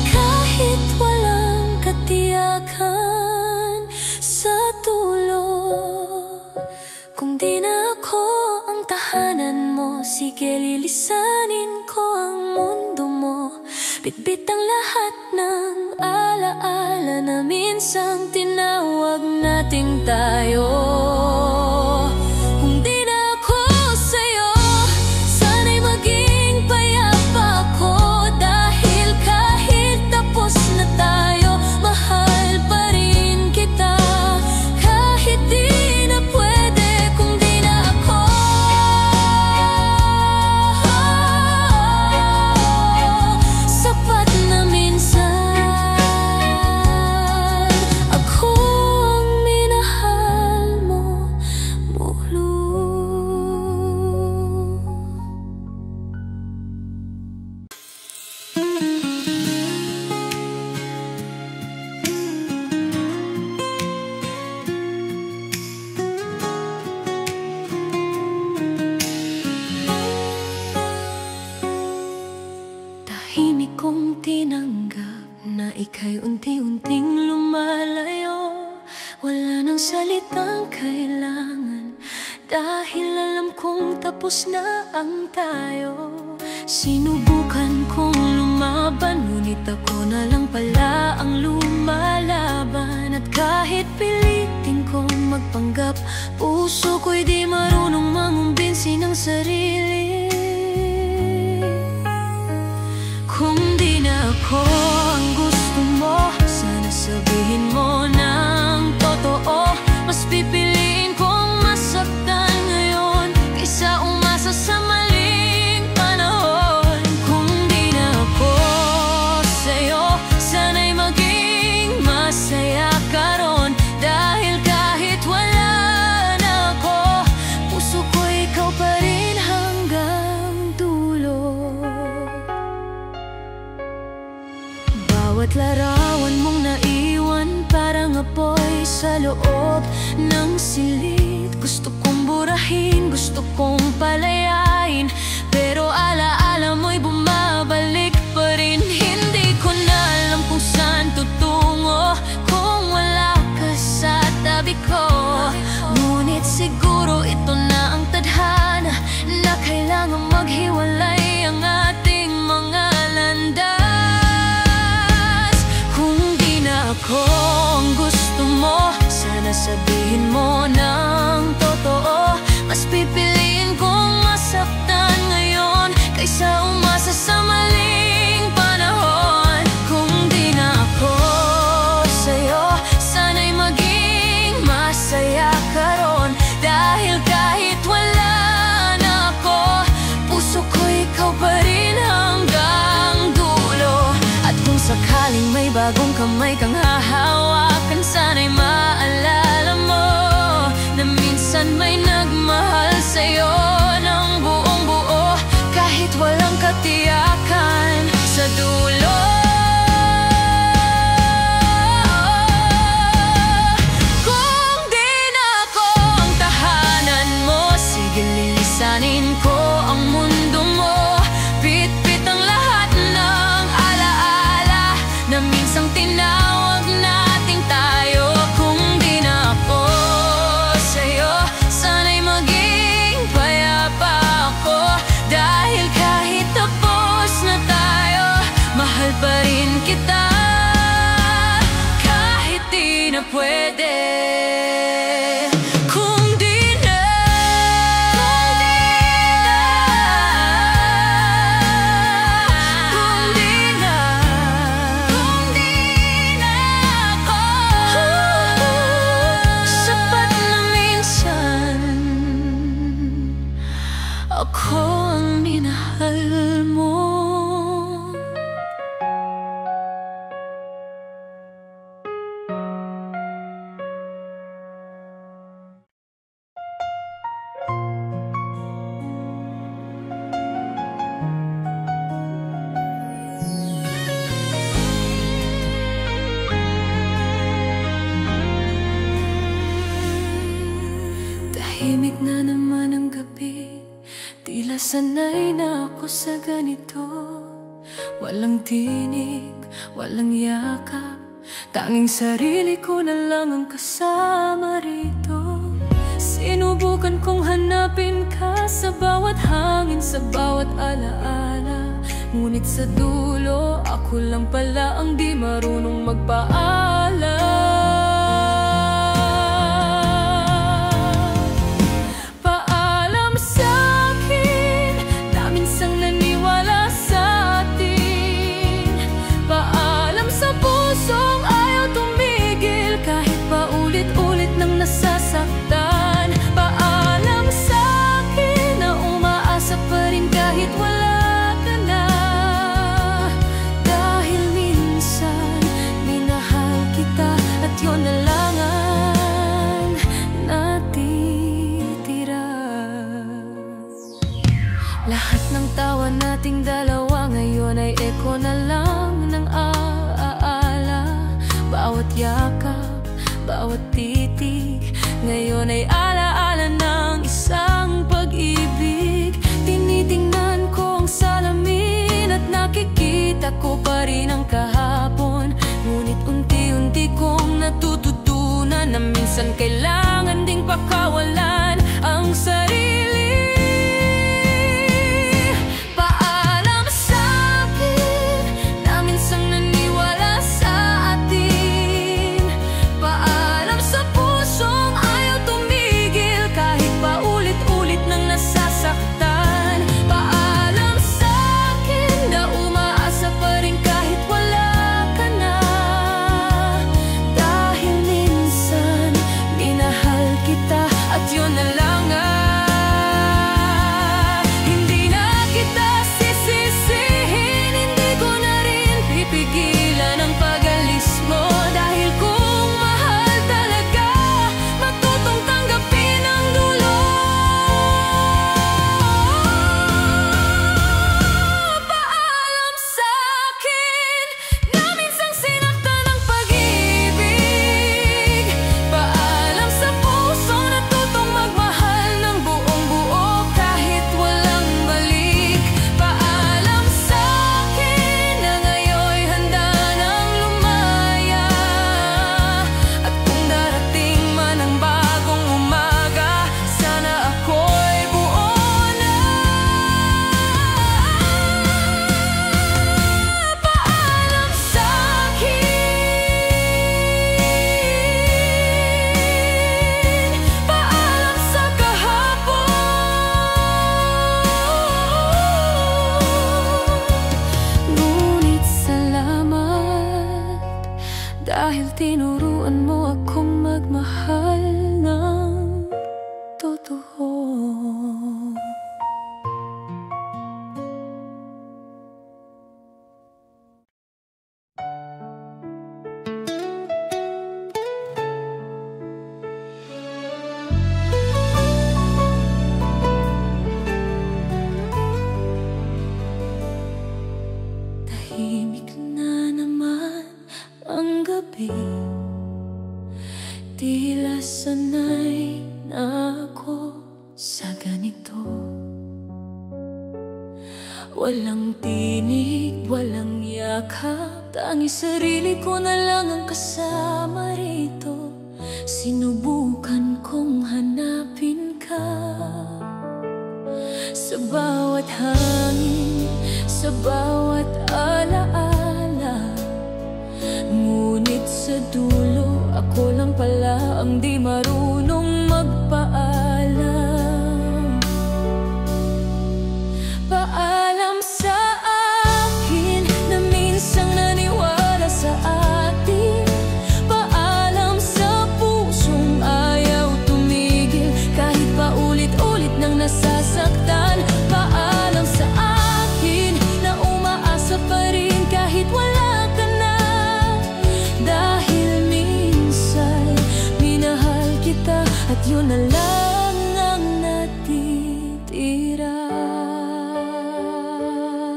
Kahit walang katiyakan sa dulo. Kung di na ako ang tahanan mo, sige lilisanin ko ang mundo mo. Bitbit ang lahat ng alaala na minsang tinawag nating tayo. Kung di na ako sa'yo, sana'y maging payapa ako. Dahil kahit tapos na tayo, mahal pa rin kita. Kahit di na pwede, kung di na ako, sapat na minsan akong minahal mo muli. Tahimik kong tinanggap na ika'y unti-unting lumalayo. Wala nang salitang kailangan, dahil alam kong tapos na ang tayo. Sinubukan kong lumaban, ngunit ako na lang pala ang lumalaban. At kahit pilitin kong magpanggap, puso ko'y di marunong mangumbinsi ng sarili. Kung di na ako ang gusto mo, sana sabihin mo ng totoo. Mas pipiliin kong masaktan ngayon kaysa umasa sa maling panahon. Kung di na ako sa'yo, sana'y maging masaya ka ron. Dahil kahit wala na ako, puso ko ikaw pa rin hanggang dulo. Bawat larawan mong naiwan, parang apoy sa loob ng silid. Gusto kong burahin, gusto kong palayain, pero alaala mo'y bumabalik pa rin. Hindi ko na alam kung saan tutungo kung wala ka sa tabi ko. Ngunit siguro ito na ang tadhana, na kailangang maghiwalay ang ating mga bagong kamay kang hahawakan. Sana'y maalala mo na minsan may nagmahal sa'yo ng buong buo, kahit walang katiyakan sa dulo. Kung di na ako ang tahanan mo, sige lilisanin ko ang mundo mo. Bit-bit ang lahat ng alaala na minsang tinawag nating tayo. Kung di na ako sa'yo, sana'y maging payapa ako. Dahil kahit tapos na tayo, mahal pa rin kita, kahit di na pwede. Ako ang minahal mo. Tahimik na naman ang gabi, tila sanay na ako sa ganito. Walang tinig, walang yakap, tanging sarili ko na lang ang kasama rito. Sinubukan kong hanapin ka sa bawat hangin, sa bawat alaala. Ngunit sa dulo, ako lang pala ang di marunong magpaalam. Nasasaktan, paalam sa'kin na umaasa pa rin kahit wala ka na. Dahil minsan minahal kita at yun na lang ang natitira. Lahat ng tawa nating dalawa ngayon ay eko na lang ng aala. Bawat yakap, bawat titig, ngayon ay alaala ng isang pag-ibig. Tinitingnan ko ang salamin at nakikita ko pa rin ang kahapon. Ngunit unti-unti kong natututunan na minsan kailangan ding pakawalan ang sarili. Paalam sa'kin na minsang naniwala sa atin. Paalam sa pusong ayaw tumigil kahit paulit-ulit nang nasasaktan. Paalam sa'kin na umaasa pa rin kahit wala ka na. Dahil minsan minahal kita at yun na lang hindi na kita sisisihin. Hindi ko na rin pipigilan ang pag-alis mo. Dahil kung mahal talaga, matutong tanggapin ang dulo. Paalam sa'kin na minsang sinaktan ng pag-ibig. Paalam sa puso na tutong magmahal ng buong buo kahit walang balik. Paalam sa'kin na ngayon'y handa nang lumaya. At kung darating man ang bagong umaga, sana ako'y buo na. Paalam sa'kin, paalam sa kahapon. Ngunit salamat dahil tinuruan mo akong magmahal ng totoo. tahimik na naman ang gabi. Tila sanay na ako sa ganito. Walang tinig, walang yakap, tanging sarili ko na lang ang kasama rito. Sinubukan kong hanapin ka sa bawat hangin, sa bawat alaala. Ngunit sa dulo, ako lang pala ang di marunong magpaalam. Paalam sa akin na minsang naniwala sa atin. Paalam sa pusong ayaw tumigil kahit paulit-ulit nang nasasaktan. Paalam sa akin na umaasa pa rin kahit wala ka na. Dahil minsan minahal kita at yun na lang ang natitira.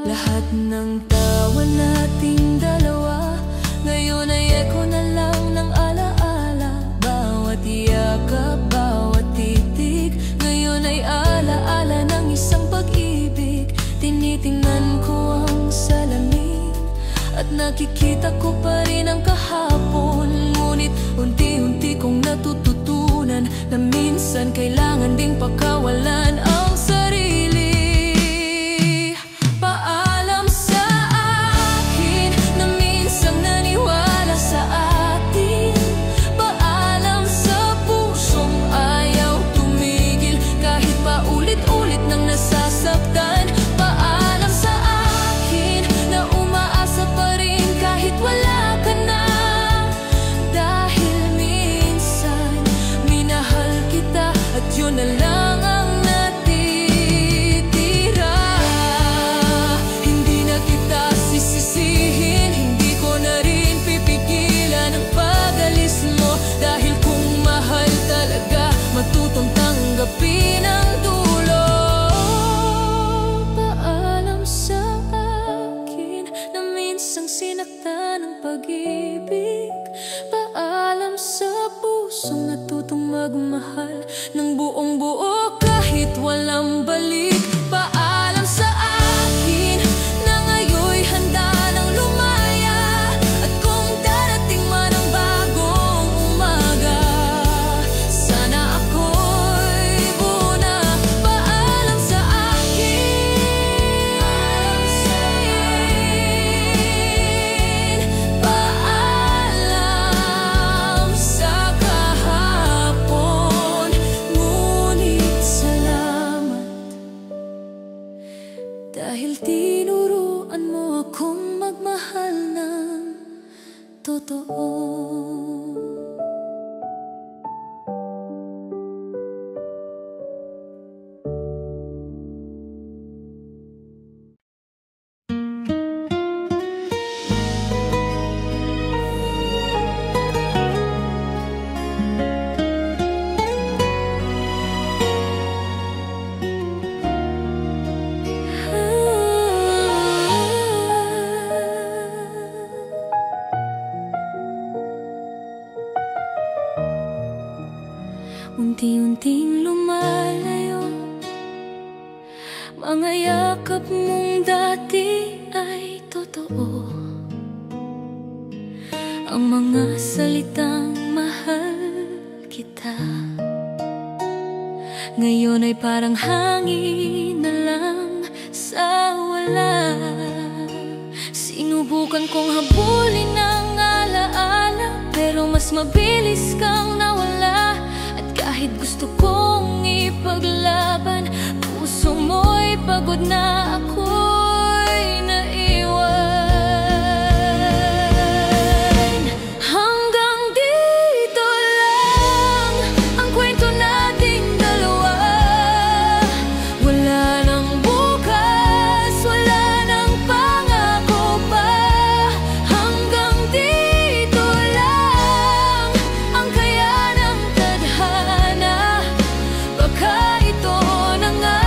Lahat ng tawa nating dalawa ngayon ay eko na lang ng alaala. Bawat yakap, bawat titig ngayon ay alaala ng isang pag-ibig. Tinitingnan ko ang salamin at nakikita ko pa rin ang kahapon. Ngunit unti-unti kong natututunan na minsan kailangan ding pakawalan ang sarili. Paalam sa akin na minsang naniwala sa atin. Paalam sa pusong ayaw tumigil kahit paulit-ulit nang nasasaktan. Paalam sa akin na umaasa pa rin kahit wala ka na. Dahil minsan minahal kita at yun na lang ang natitira. Hindi na kita sisisihin, hindi ko na rin pipigilan ang pag-alis mo. Dahil kung mahal talaga, matutong tanggapin ang dulo. Paalam sa akin na minsang sinaktan ng pag-ibig. Paalam sa pusong natutong magmahal ng buong buo kahit walang balik. Paalam sa akin na ngayon'y handa nang lumaya. At kung darating man ang bagong umaga, sana ako'y buo na. Paalam sa akin. Paalam sa kahapon. Ngunit salamat dahil tinuruan mo akong magmahal ng totoo. Unti-unting lumalayo, mga yakap mong dati ay totoo. Ang mga salitang mahal kita ngayon ay parang hangin na lang sa wala. Sinubukan kong habulin ang alaala, pero mas mabilis kang nawala. Kahit gusto kong ipaglaban, puso mo'y pagod na ako'y naiwan. Hanggang dito lang ang kwento nating dalawa. Wala nang bukas, wala nang pangako pa. Hanggang dito lang ang kaya ng tadhana. Baka ito na nga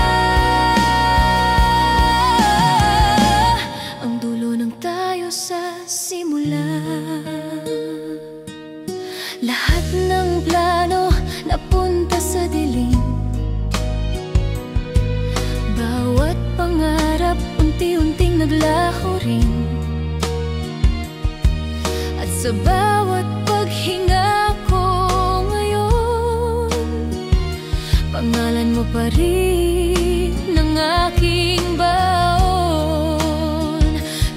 naglaho rin. At sa bawat paghinga ko ngayon, pangalan mo pa rin ng aking baon.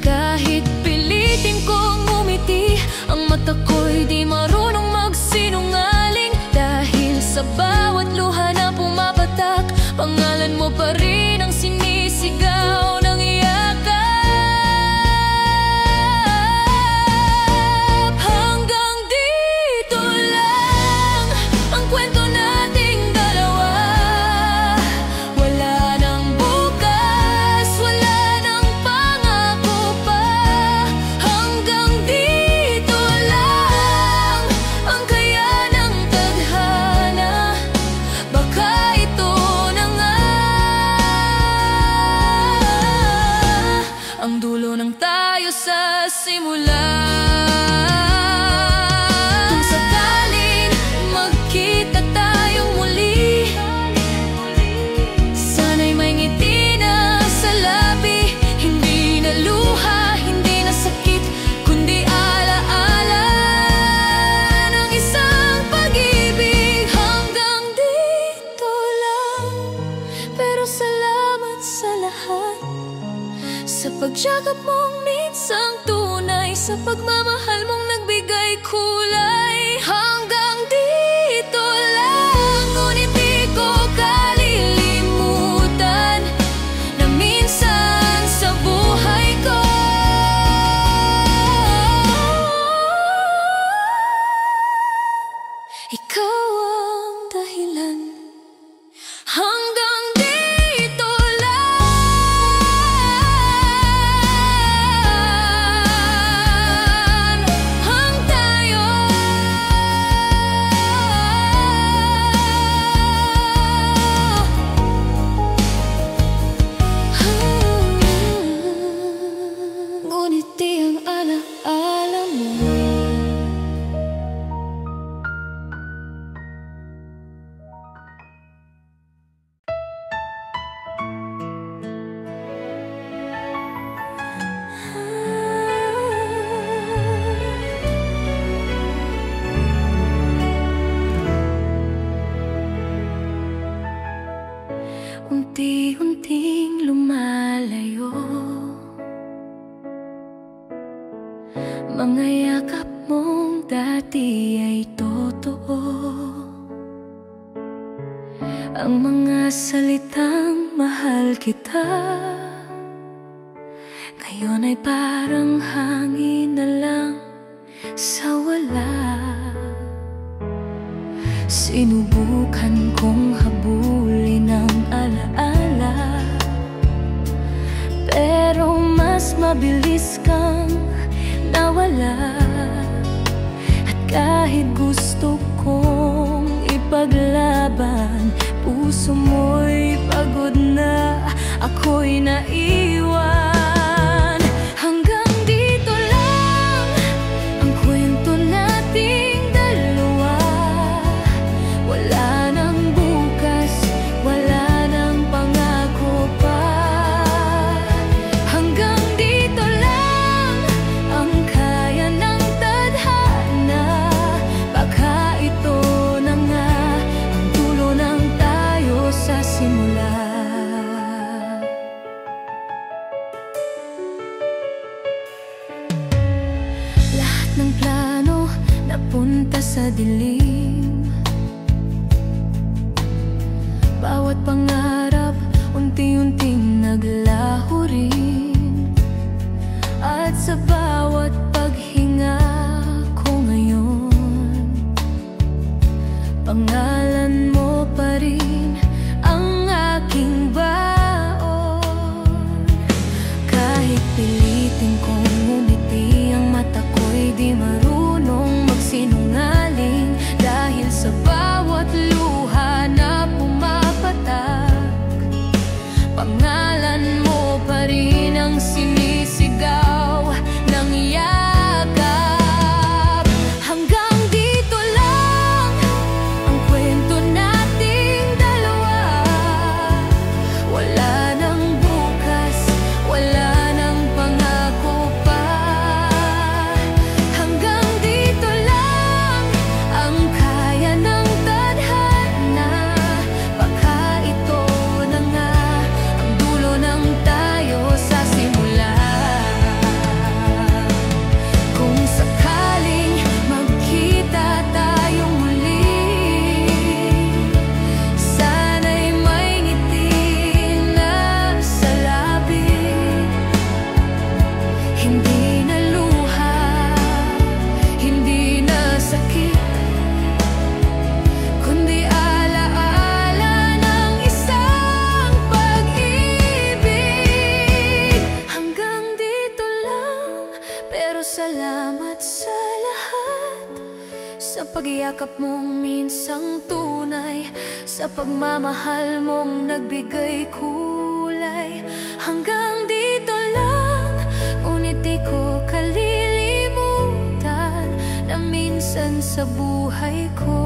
Kahit pilitin kong umiti, ang mata ko'y di marunong magsinungaling. Dahil sa bawat luha na pumapatak, pangalan mo pa rin ang sinisigaw ng yakap. Hanggang dito lang ang kwento nating dalawa. Wala nang bukas, wala nang pangako pa. Hanggang dito lang ang kaya ng tadhana. Baka ito na nga ang dulo ng tayo sa simula. Kung sakaling magkita tayong muli, sana'y may ngiti na sa labi. Hindi na luha, hindi na sakit, kundi alaala ng isang pag-ibig. Hanggang dito lang, pero salamat sa lahat. Sa pagsakap mong minsang tunay, sa pagmamahal mong nagbigay kulay. Hanggang dito lang, ngunit di ko kalilimutan na minsan sa buhay ko ikaw ang dahilan. Hanggang dito lang ang tayo. Ngunit di ang alaala mo. Unti-unting lumalayo, mga yakap mong dati ay totoo. Ang mga salitang mahal kita ngayon ay parang hangin na lang sa wala. Sinubukan kong habulin ang alaala, pero mas mabilis kang nawala. At kahit gusto kong ipaglaban, puso mo'y pagod na, ako'y naiwan. Hanggang dito lang ang kwento nating dalawa. Wala nang bukas, wala nang pangako pa. Hanggang dito lang ang kaya ng tadhana. Baka ito na nga ang dulo ng tayo sa simula. Lahat ng plano napunta sa dilim. Bawat pangarap unti-unting naglaho rin. At sa bawat paghinga ko ngayon, pangalan mo pa rin ang aking baon. Kahit pilitin kong umiti, ang mata ko'y di marunong magsinungaling. Dahil sa bawat luha na pumapatak, pangalan mo pa rin ang sinisigaw ng yakap. Hanggang dito lang ang kwento pero salamat sa lahat. Sa pagyakap mong minsang tunay, sa pagmamahal mong nagbigay kulay. Hanggang dito lang, ngunit di ko kalilimutan na minsan sa buhay ko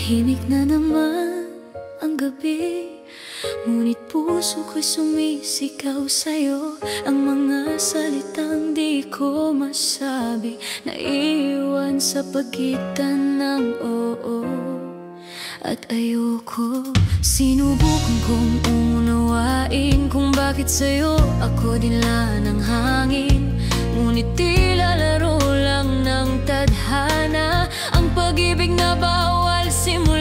tahimik na naman ang gabi, ngunit puso ko'y sumisigaw sa'yo. Ang mga salitang di ko masabi, naiiwan sa pagitan ng oo at ayoko. Sinubukan kong unawain kung bakit sa'yo ako dinla ng hangin, ngunit tila laro lang ng tadhana ang pag-ibig na bawal simulan.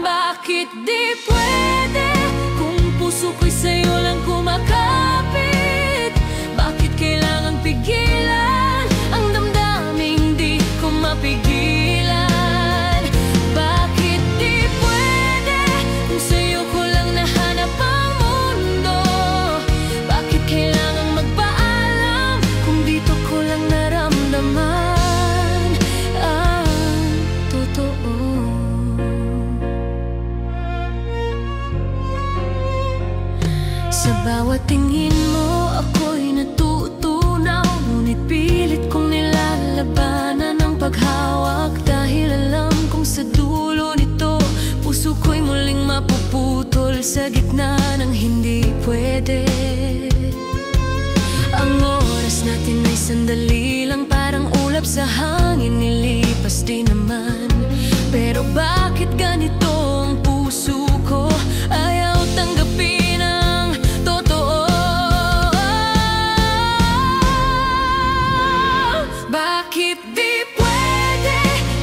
Bakit di pwede kung puso ko'y sa'yo lang kumakapit? Bakit kailangang pigilan ang damdaming di ko mapigilan? Bakit di pwede kung sa'yo ko lang nahanap ang mundo? Bakit kailangang magpaalam kung dito ko lang naramdaman ang totoo? Sa bawat tingin mo ako'y natutunaw, ngunit pilit kong nilalabanan ang paghawak, dahil alam kong sa dulo nito puso ko'y muling mapuputol sa gitna ng hindi pwede. Ang oras natin ay sandali lang, parang ulap sa hangin, nilipas din naman. Pero bakit ganito ang puso ko? Ayaw tanggapin ang totoo. Bakit di pwede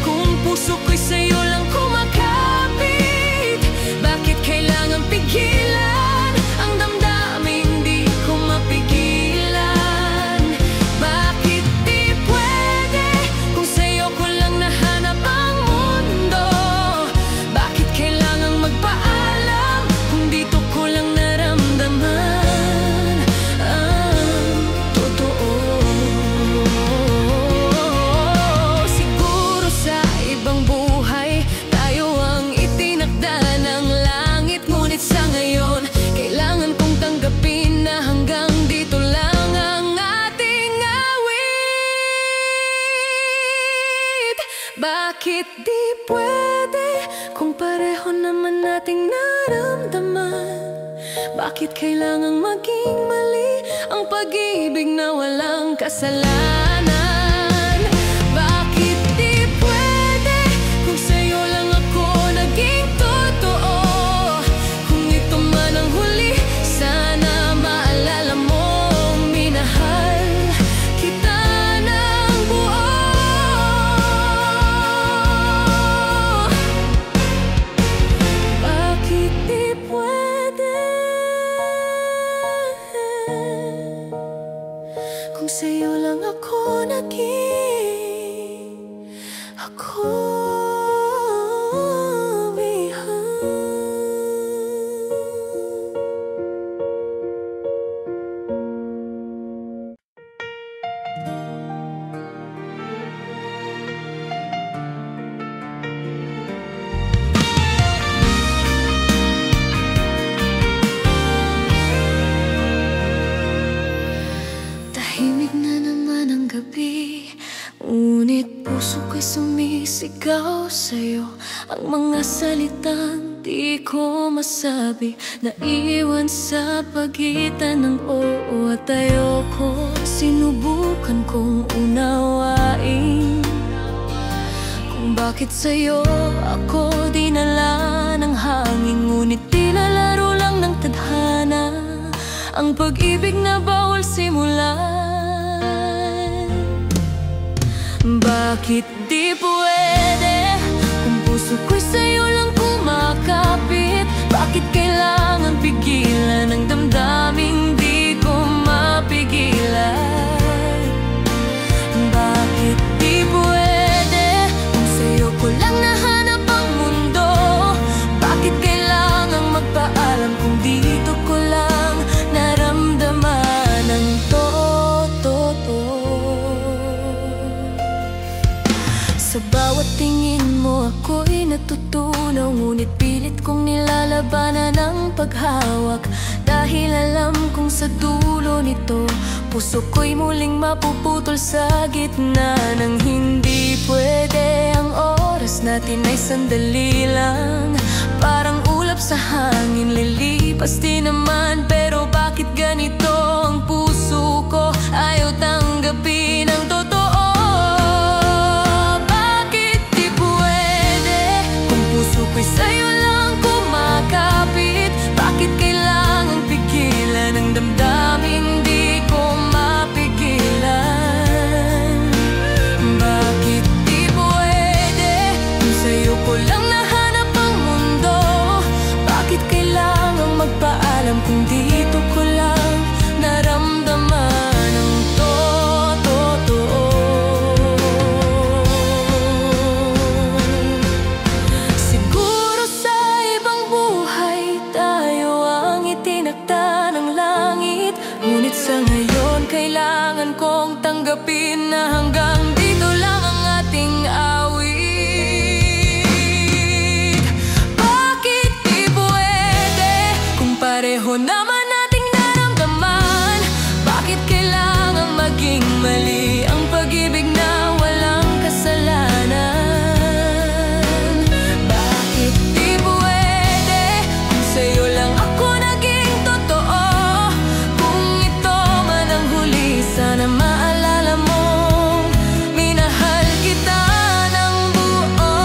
kung puso ko'y sa'yo lang kumakapit? Bakit kailangang pigilan ang damdaming di ko mapigilan? Bakit di pwede kung sa'yo ko lang nahanap ang mundo? Bakit kailangang magpaalam kung dito ko lang naramdaman ang totoo? Siguro sa ibang buhay tayo ang itinakda ng langit, ngunit sa ngayon kailangan kong tanggapin na hanggang dito lang ang ating awit. Bakit di pwede kung pareho naman nating naramdaman? Bakit kailangang maging mali ang pag-ibig na walang kasalanan? Bakit di pwede kung sa'yo lang ako naging totoo? Kung ito man ang huli, sana maalala mo, minahal kita ng buo. Bakit di pwede kung sa'yo lang ako naging ako bihag? Tahimik na naman ang gabi, ngunit puso ko'y sumisigaw sa'yo. Ang mga salitang di di ko masabi, naiwan sa pagitan ng oo at ayoko. Sinubukan kong unawain kung bakit sa'yo ako dinala ng hangin, ngunit tila laro lang ng tadhana ang pag-ibig na bawal simulan. Bakit di pwede kung puso ko'y sa'yo lang kumakapit? Bakit kailangan pigilan ang damdaming di ko mapigilan? Bakit di pwede kung sa'yo ko lang nahanap ang mundo? Bakit kailangan magpaalam kung dito ko lang naramdaman ang totoo? Sa bawat tingin mo ako'y natutunaw, ngunit pilit kong nilalabanan ang paghawak. Dahil alam kong sa dulo nito, puso ko'y muling mapuputol sa gitna ng hindi pwede. Ang oras natin ay sandali lang, parang ulap sa hangin, lilipas din naman. Pero bakit ganito ang puso ko? Ayaw tanggapin ang totoo. Ako'y sa'yo lang kumakapit. Bakit kailangan pigilan ang damdaming di ko mapigilan? Bakit di pwede kung sa'yo ko lang nahanap ang mundo? Bakit kailangan magpaalam kung dito ko lang naramdaman ang totoo? Sa ngayon, kailangan kong tanggapin na hanggang dito lang ang ating awit. Bakit di pwede kung pareho naman nating naramdaman? Bakit kailangan maging mali ang pag-ibig na walang kasalanan? Bakit di pwede kung sa'yo lang ako naging totoo? Sana maalala mong minahal kita ng buo.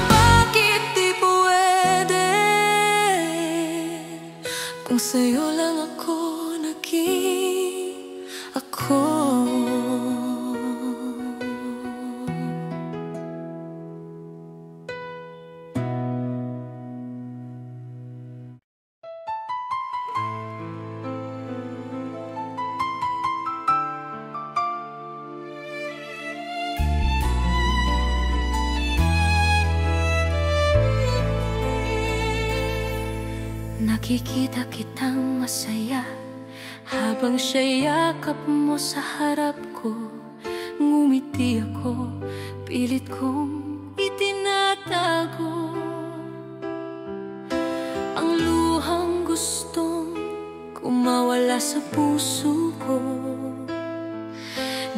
Bakit di pwede kung sa'yo lang ako naging ako? Nakikita kitang masaya habang siya'y yakap mo sa harap ko. Ngumiti ako, pilit kong itinatago ang luhang gustong kumawala sa puso ko.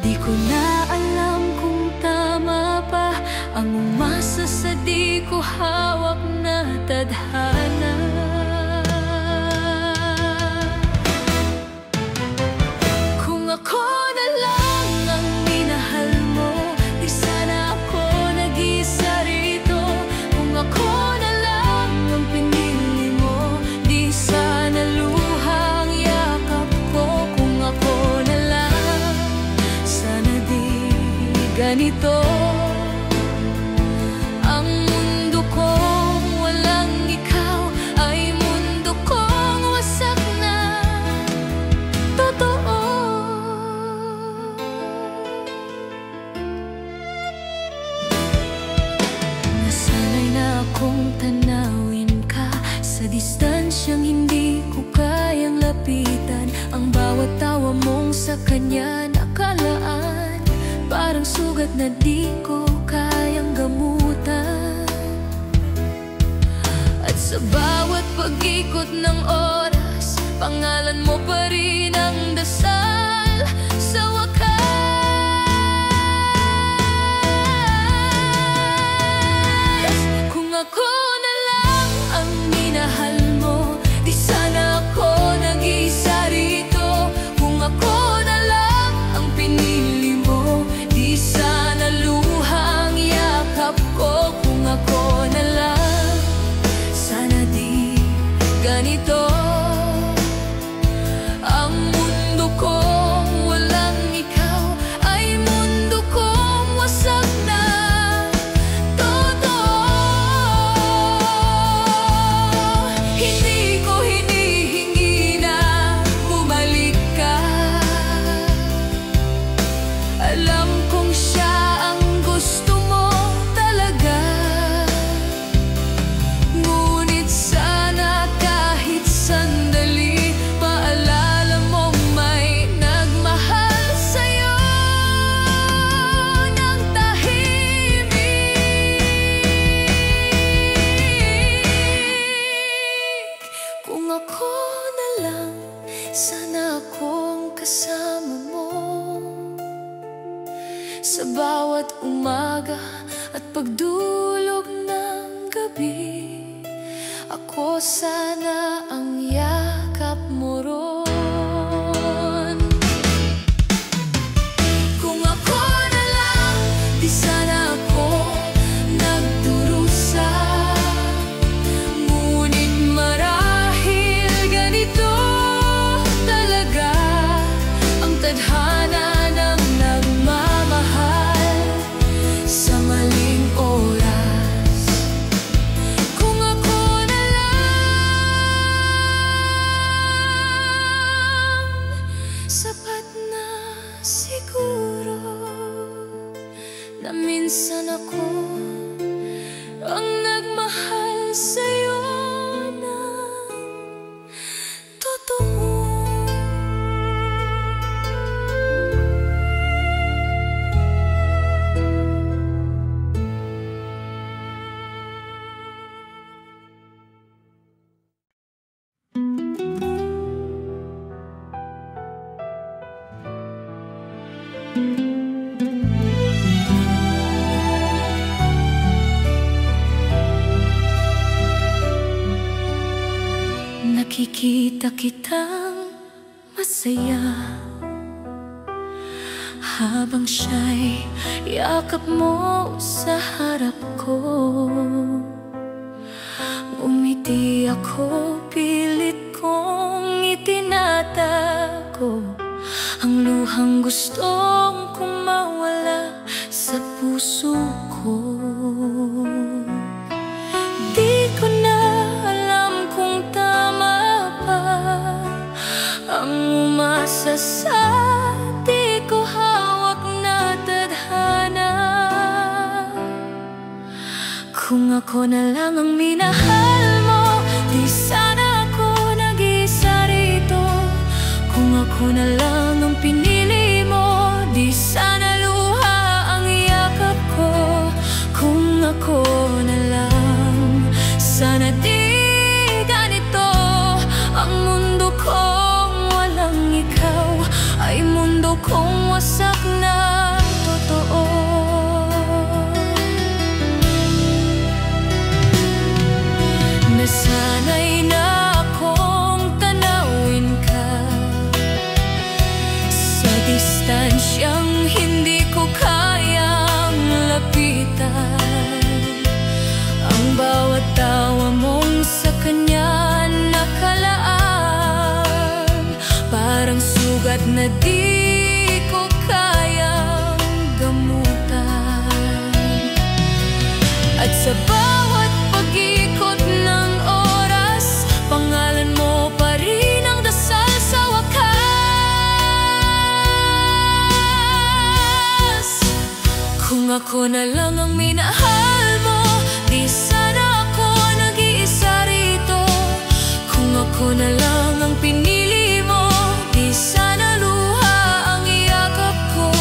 Di ko na alam kung tama pa ang umasa sa di ko hawak na tadhana. Ako na lang ang minahal mo, di sana ako nag-isa rito. Kung ako na lang ang pinili mo, di sana luhang yakap ko. Kung ako na lang, sana di ganito ang mundo kong walang ikaw, ay mundo kong wasak na totoo. Kung tanawin ka sa distansyang hindi ko kayang lapitan, ang bawat tawa mong sa kanya nakalaan, parang sugat na di ko kayang gamutan. At sa bawat pag-ikot ng oras, pangalan mo pa rin ang dasal sa wakas. 'Di ako na lang ang minahal mo, di sana ako nag-iisa rito. Kung ako na lang ang pinili mo, di sana luha ang yakap ko. Kung ako na lang, sana di ganito ang mundo kong walang ikaw, ay mundo kong wasak na. Hindi ko hinihingi na bumalik ka. Alam kong siya ang gusto mo talaga. Ngunit sana kahit sandali, maalala mong may nagmahal sa'yo ng tahimik. Kung ako na lang, sana akong kasama mo sa bawat umaga at pagdulog ng gabi. Ako sana ang yakap mo ron. Kung ako na lang, di sana ako nagdurusa. Ngunit marahil ganito talaga ang tadhana ng nagmamahal sa maling oras. Kung ako na lang, sapat na siguro na minsan ako ang nagmahal sa'yo ng totoo. Nakikita kitang masaya habang siya'y yakap mo sa harap ko. Ngumiti ako, pilit kong itinatago ang luhang gustong kong mawala sa puso ko. Di ko na alam kung tama pa ang umasa sa di ko hawak na tadhana. Kung ako na lang ang minahal mo, di sana ako nag-iisa rito. Kung ako na lang ang pinili mo, di sana luha ang yakap ko. Kung ako na lang, sana di ganito ang mundo kong walang ikaw, ay mundo kong wasak na totoo. Nasanay na akong tanawin ka sa distansyang hindi ko kayang lapitan. Ang bawat tawa mong sa kanya nakalaan, parang sugat na di ko kayang gamutan. At sa bawat pag-ikot ng oras, pangalan mo pa rin ang dasal sa wakas. Kung ako na lang ang minahal mo, di sana ako nag-iisa rito. Kung ako na lang ang pinili mo, di sana luha ang yakap ko.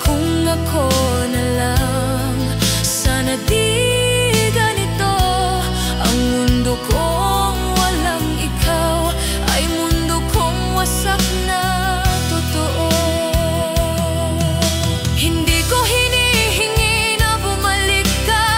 Kung ako na lang, sana di ganito ang mundo kong walang ikaw, ay mundo kong wasak na totoo. Hindi ko hinihingi na bumalik ka.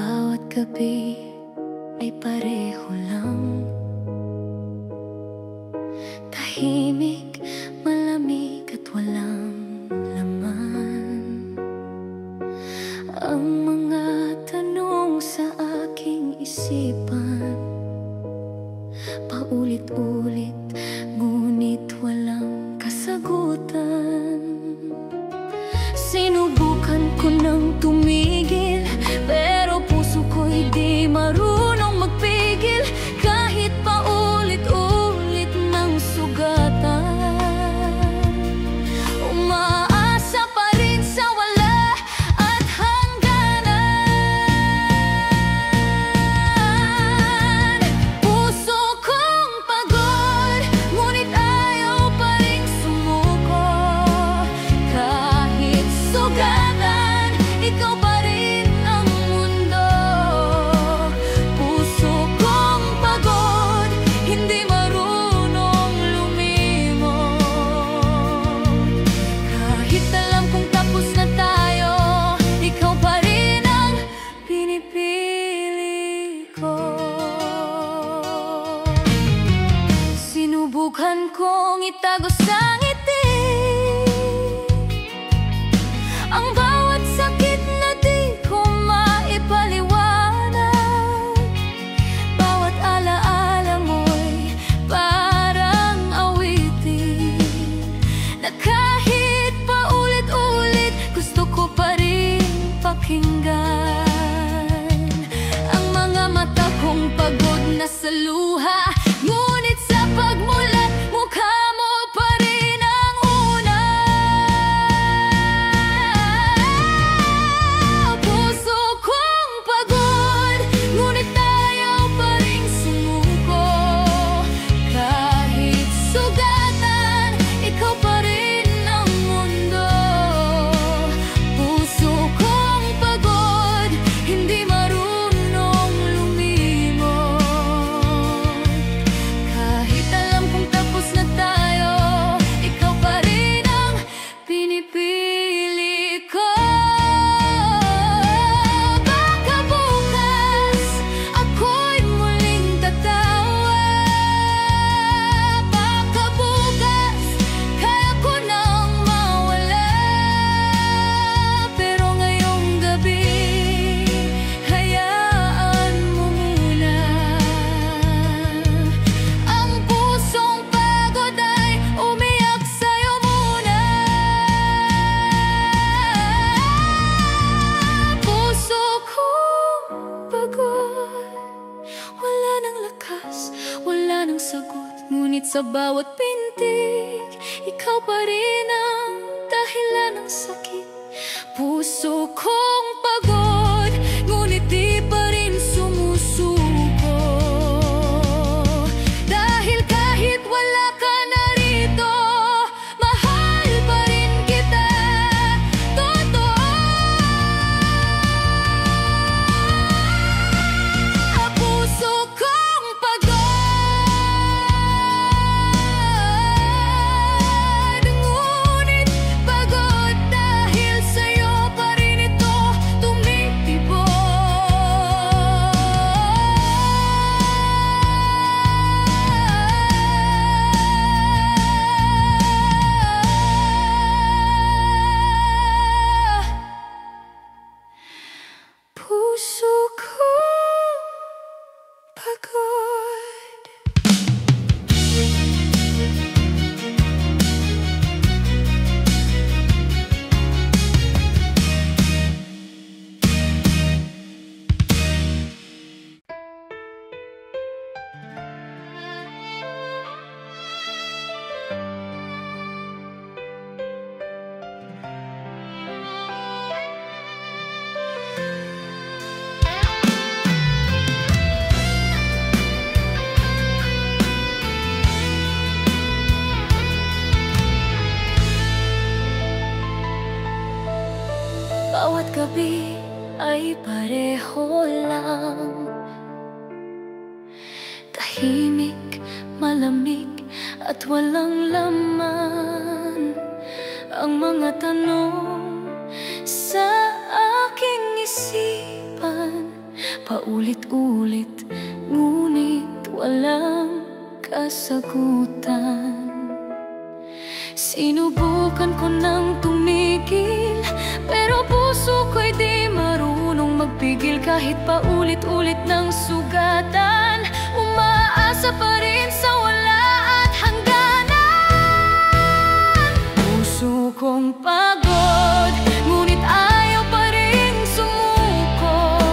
Bawat gabi ay pareho lang. Tahimik, malamig at walang laman. Ang mga tanong sa aking isipan, paulit-ulit, ngunit walang kasagutan. Sinubukan ko nang tumigil, pero puso ko'y di marunong magpigil. Kahit paulit-ulit ng sugatan, umaasa pa rin sa wala at hangganan. Puso kong pagod, ngunit ayaw pa rin sumuko. Kahit sugatan, ikaw pa rin ang mundo. Puso kong pagod, hindi marunong lumimot. Kahit alam kong tapos na tayo, ikaw pa rin ang pinipili ko. Sinubukan kong itago sa ngiti ang bawat sakit na di ko maipaliwanag. Bawat alaala mo'y parang awitin na kahit paulit-ulit gusto ko pa rin pakinggan. Ang mga mata kong pagod na sa luha, ngunit sa pagmulat mukha mo pa rin ang una. Puso kong pagod, ngunit ayaw pa rin sumuko. Kahit sugatan, ikaw pa rin ang mundo. Puso kong pagod, hindi marunong lumimot. Kahit alam kong tapos na tayo, ikaw pa rin ang pinipili ko. Baka bukas ako'y muling tatawa. Baka bukas kaya ko nang mawala. Pero ngayong gabi, hayaan mo muna. Ang pusong pagod ay umiyak sa'yo muna. Puso kong pagod, wala nang lakas, wala nang sagot. Ngunit sa bawat pintig, ikaw pa rin ang dahilan ng sakit. Puso kong pagod, ngunit di pa rin sumusuko. Dahil kahit wala ka na rito, mahal pa rin kita. Totoo. Puso kong pagod, ngunit pagod dahil sa'yo pa rin ito tumitibok. Puso kong pagod. Bawat gabi ay pareho lang. Tahimik, malamig at walang laman. Ang mga tanong sa aking isipan, paulit-ulit, ngunit walang kasagutan. Sinubukan ko nang tumigil, pero puso ko'y di marunong magpigil. Kahit paulit-ulit ng sugatan, umaasa pa rin sa wala at hangganan. Puso kong pagod, ngunit ayaw pa rin sumuko.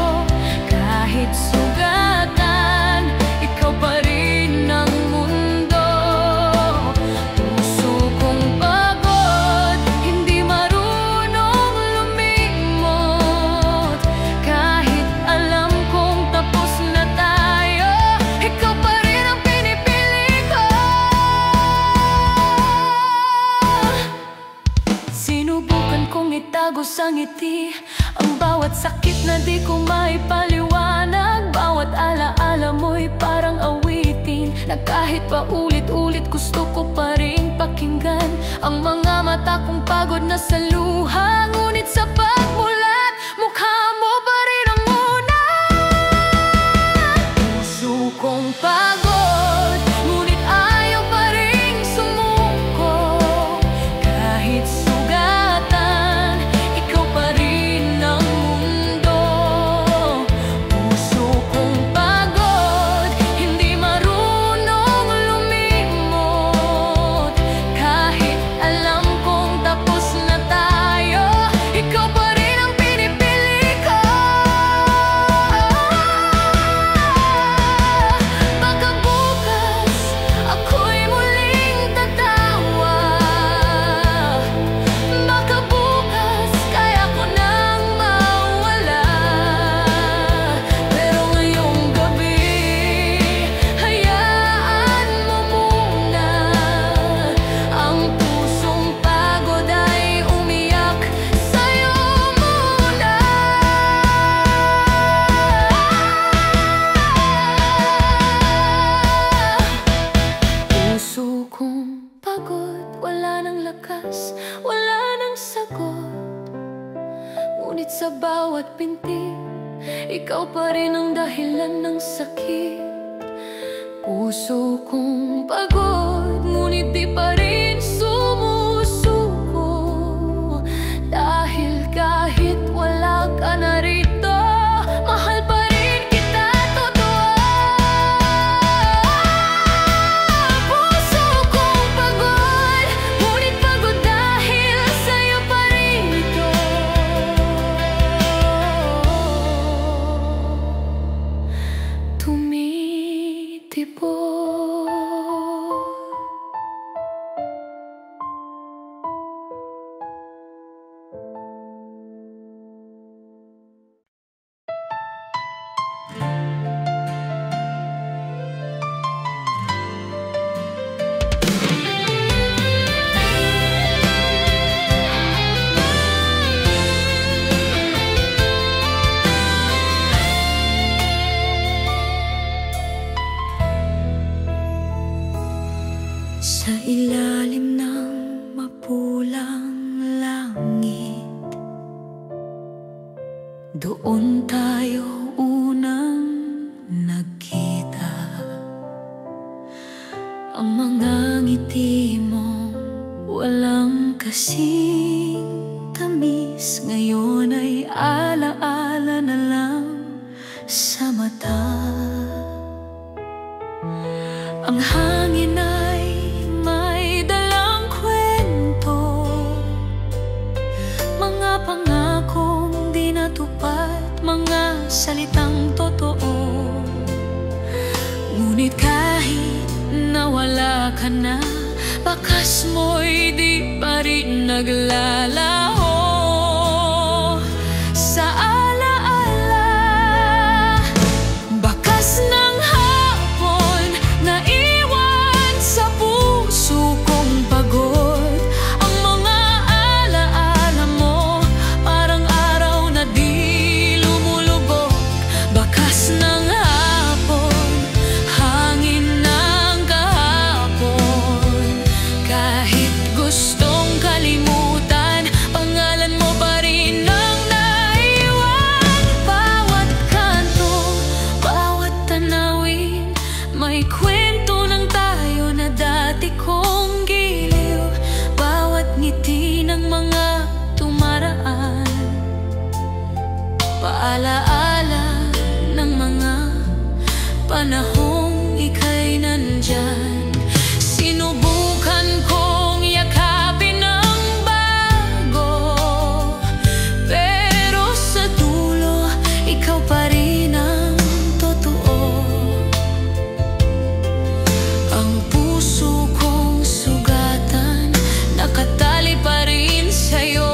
Kahit sugatan, ikaw pa rin ang mundo. Puso kong pagod, hindi marunong lumimot. Kahit alam kong tapos na tayo, ikaw pa rin ang pinipili ko. Sinubukan kong itago sa ngiti ang bawat sakit na di ko maipaliwanag. Bawat alaala mo'y parang awitin na kahit paulit-ulit gusto ko pa rin pakinggan. Ang mga mata kong pagod na sa luha, ngunit sa pagmulat, mukha mo pa rin ang una. Puso kong pagod, ngunit ayaw pa rin sumuko. Kahit sugatan, ikaw pa rin ang mundo. Puso kong pagod, hindi marunong lumimot. Kahit alam kong tapos na tayo, ikaw pa rin ang pinipili ko. Baka bukas ako'y muling tatawa. Baka bukas kaya ko nang mawala. Pero ngayong gabi, hayaan mo muna. Ang pusong pagod ay umiyak sa'yo muna. Puso kong pagod, wala nang lakas, wala nang sagot. Ngunit sa bawat pinti, ikaw pa rin ang dahilan ng sakit. Puso kong pagod, ngunit di pa rin sumusuko. Dahil kahit wala ka na rito, mahal pa rin kita totoo. Puso kong pagod, ngunit pagod dahil sa'yo pa rin ito. Tumitibok. Sa ilalim ng mapulang langit, doon tayo unang nagkita. Ang mga ngiti mo walang kasing tamis, ngayon ay alaala na lang sa mata. Ang hangin ay may dalang kwento, mga pangakong di natupad, mga salitang totoo. Ngunit kahit nawala ka na, bakas mo'y di pa rin naglalaho sa alaala. Bakas ng hapon na iwan sa puso kong pagod. Ang mga alaala mo parang araw na di lumulubog. Bakas ng hapon, hangin ng kahapon. Kahit gustong kalimutan, panahong ika'y nandyan. Sinubukan kong yakapin ang bago, pero sa dulo, ikaw pa rin ang totoo. Ang puso kong sugatan, nakatali pa rin sa'yo.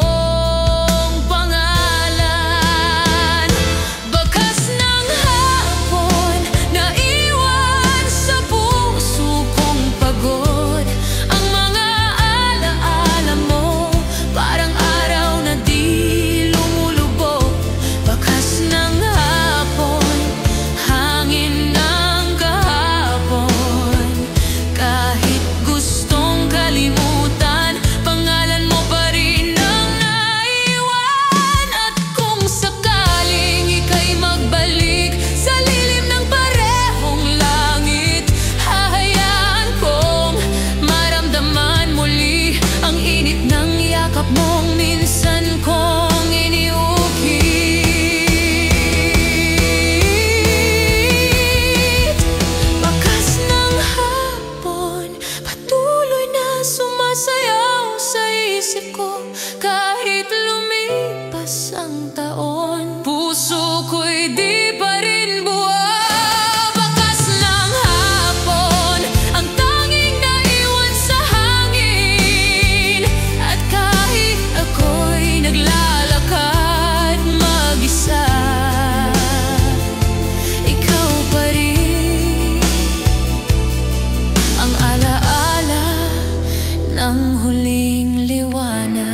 Kahit lumipas ang taon, puso ko'y di pa rin buwan. Bakas ng hapon, ang tanging naiwan sa hangin. At kahit ako'y naglalakad mag-isa, ikaw pa rin ang alaala ng huling liwanag.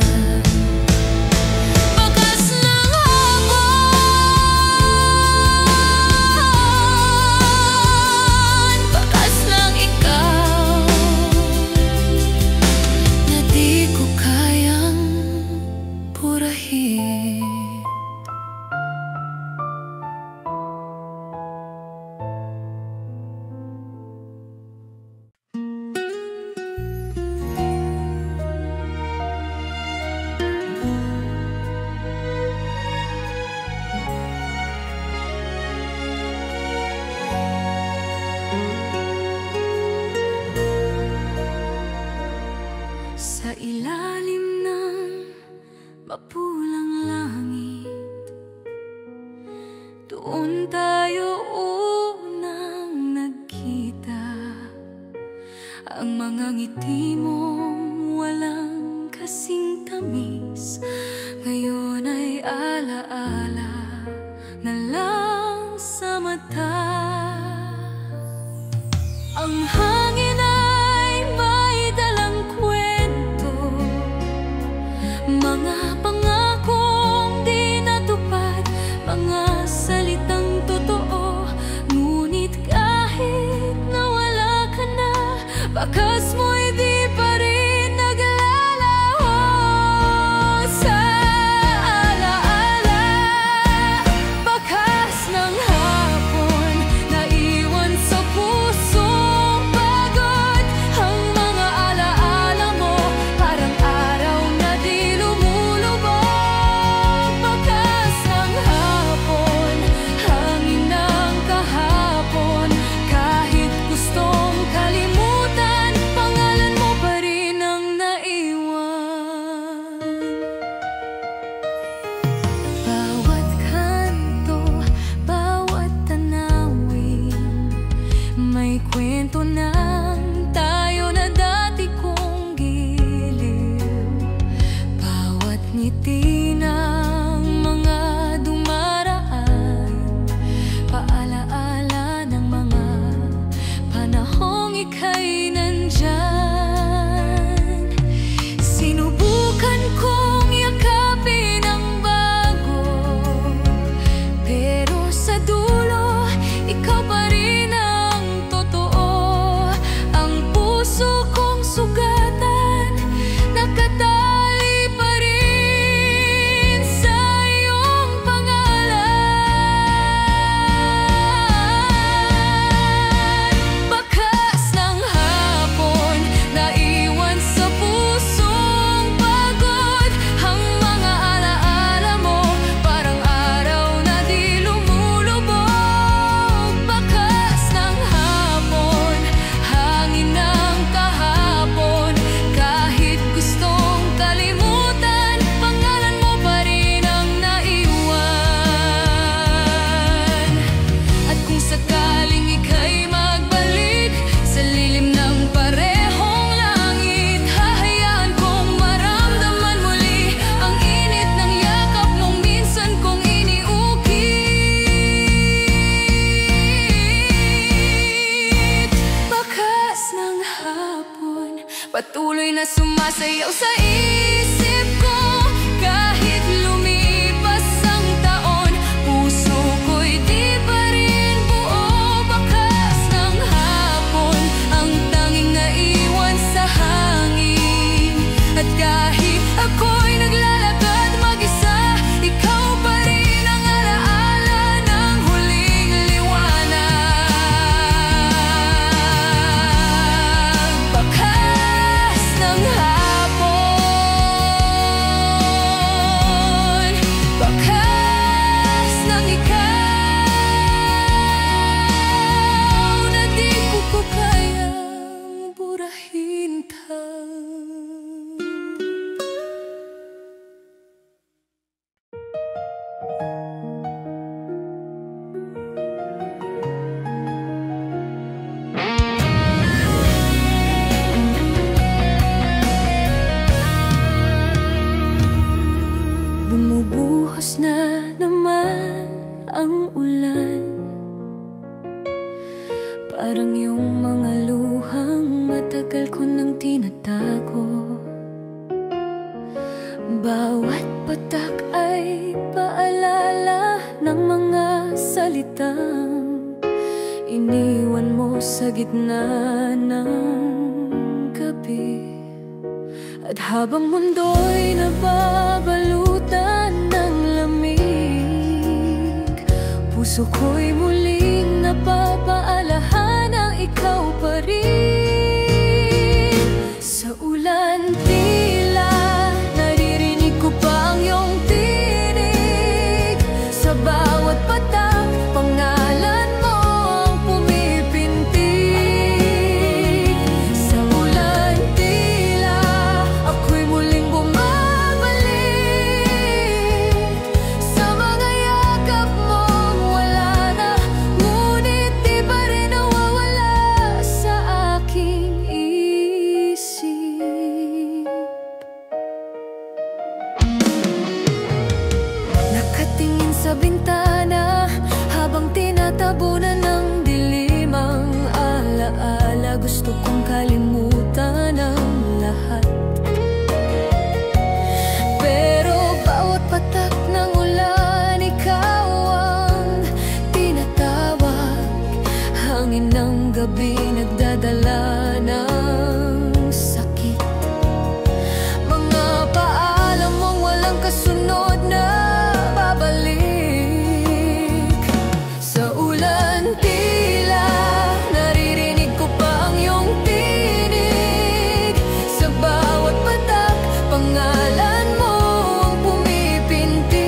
Sa ilalim ng mapulang langit, doon tayo unang nagkita. Ang mga ngiti mong walang kasing tamis, ngayon ay alaala na lang sa mata. Ang hangin ay may dalang kwento, mga pangakong di natupad, mga salitang totoo. Ngunit kahit nawala ka na, bakas mo'y di pa rin naglalaho sa alaala. Bakas ng hapon, kung sakaling ika'y magbalik sa lilim ng parehong langit, hahayaan kong maramdaman muli ang init ng yakap mong minsan kong iniukit. Bakas ng hapon, patuloy na sumasayaw sa isip ko. Kahit lumipas ang taon, puso ko'y di pa rin buo. Bakas ng hapon, ang tanging naiwan sa hangin. At kahit ako'y naglalakad mag-isa, ikaw pa rin ang alaala ng huling liwanag. Bakas ng hapon, bakas ng ikaw na di ko kayang burahin ka. Bumubuhos na naman ang ulan, parang yung mga luhang matagal ko nang tinatago. Bawat patak ay paalala ng mga salitang iniwan mo sa gitna ng gabi. At habang mundo'y nababalutan ng lamig, puso ko'y muling napapaalahanang ikaw pa rin. Sa ulan tila naririnig ko pa ang iyong tinig. Sa bawat patak, pangalan mo ang pumipintig. Sa ulan tila ako'y muling bumabalik sa mga yakap mong wala na, ngunit di pa rin nawawala sa aking isip. Nakatingin sa bintana habang tinatabunan ng dilim ang alaala. Gusto kong kalimutan ang lahat, pero bawat patak ng ulan, ikaw ang tinatawag. Hangin ng gabi nagdadala ng sakit, mga paalam mong walang kasunod na babalik. Sa ulan tila naririnig ko pa ang iyong tinig. Sa bawat patak, pangalan mo ang pumipintig.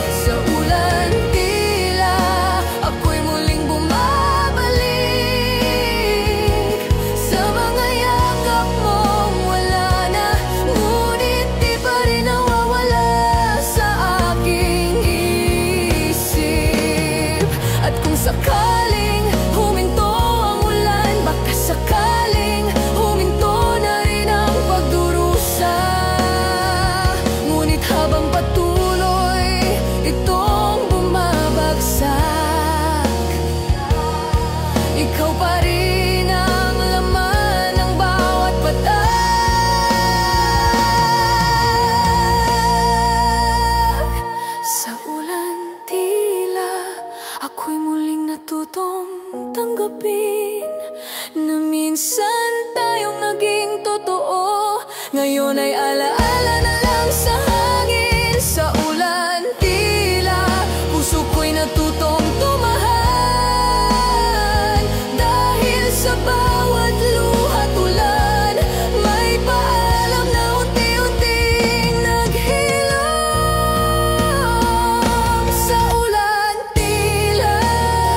Sa ulan tila ako'y muling bumabalik sa mga yakap mong wala na, ngunit di pa rin nawawala sa aking isip. At kung sakaling huminto ang ulan, baka sakaling huminto na rin ang pagdurusa. Ngunit habang patuloy itong bumabagsak, ikaw pa rin ang laman ng bawat patak. Sa ulan tila ako'y muling natutong tanggapin na minsan tayong naging totoo, ngayon ay alaala na lang sa hangin. Sa ulan tila puso ko'y natutong tumahan, dahil sa bawat luha't ulan may paalam na unti-unting naghilang. Sa ulan tila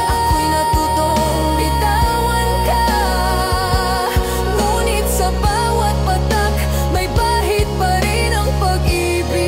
ako'y natutong bitawan ka, ngunit sa bawat patak may bahid pa rin ang pag-ibig.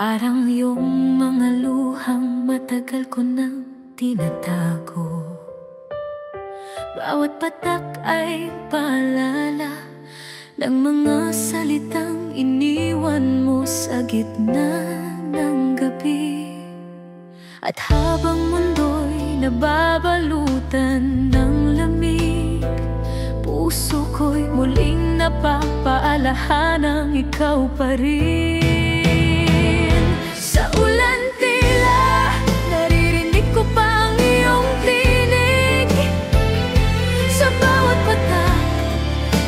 Parang yung mga luhang matagal ko nang tinatago. Bawat patak ay paalala ng mga salitang iniwan mo sa gitna ng gabi. At habang mundo'y nababalutan ng lamig, puso ko'y muling napapaalahanang ikaw pa rin. Sa ulan tila, naririnig ko pa ang iyong tinig. Sa bawat patak,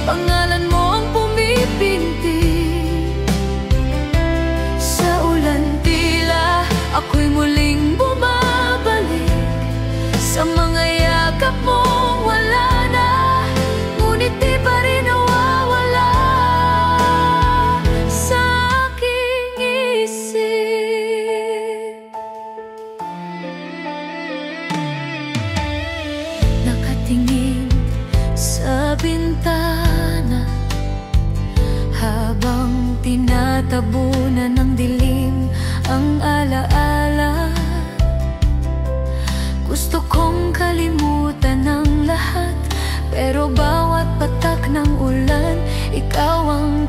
pangalan mo ang pumipintig. Sa ulan tila, ako'y muling bumabalik sa mga yakap mong wala na, ngunit di pa rin nawawala sa aking isip. Nakatingin sa bintana habang tinatabunan ng dilim ang alaala. Gusto kong kalimutan ang lahat, pero bawat patak ng ulan, ikaw ang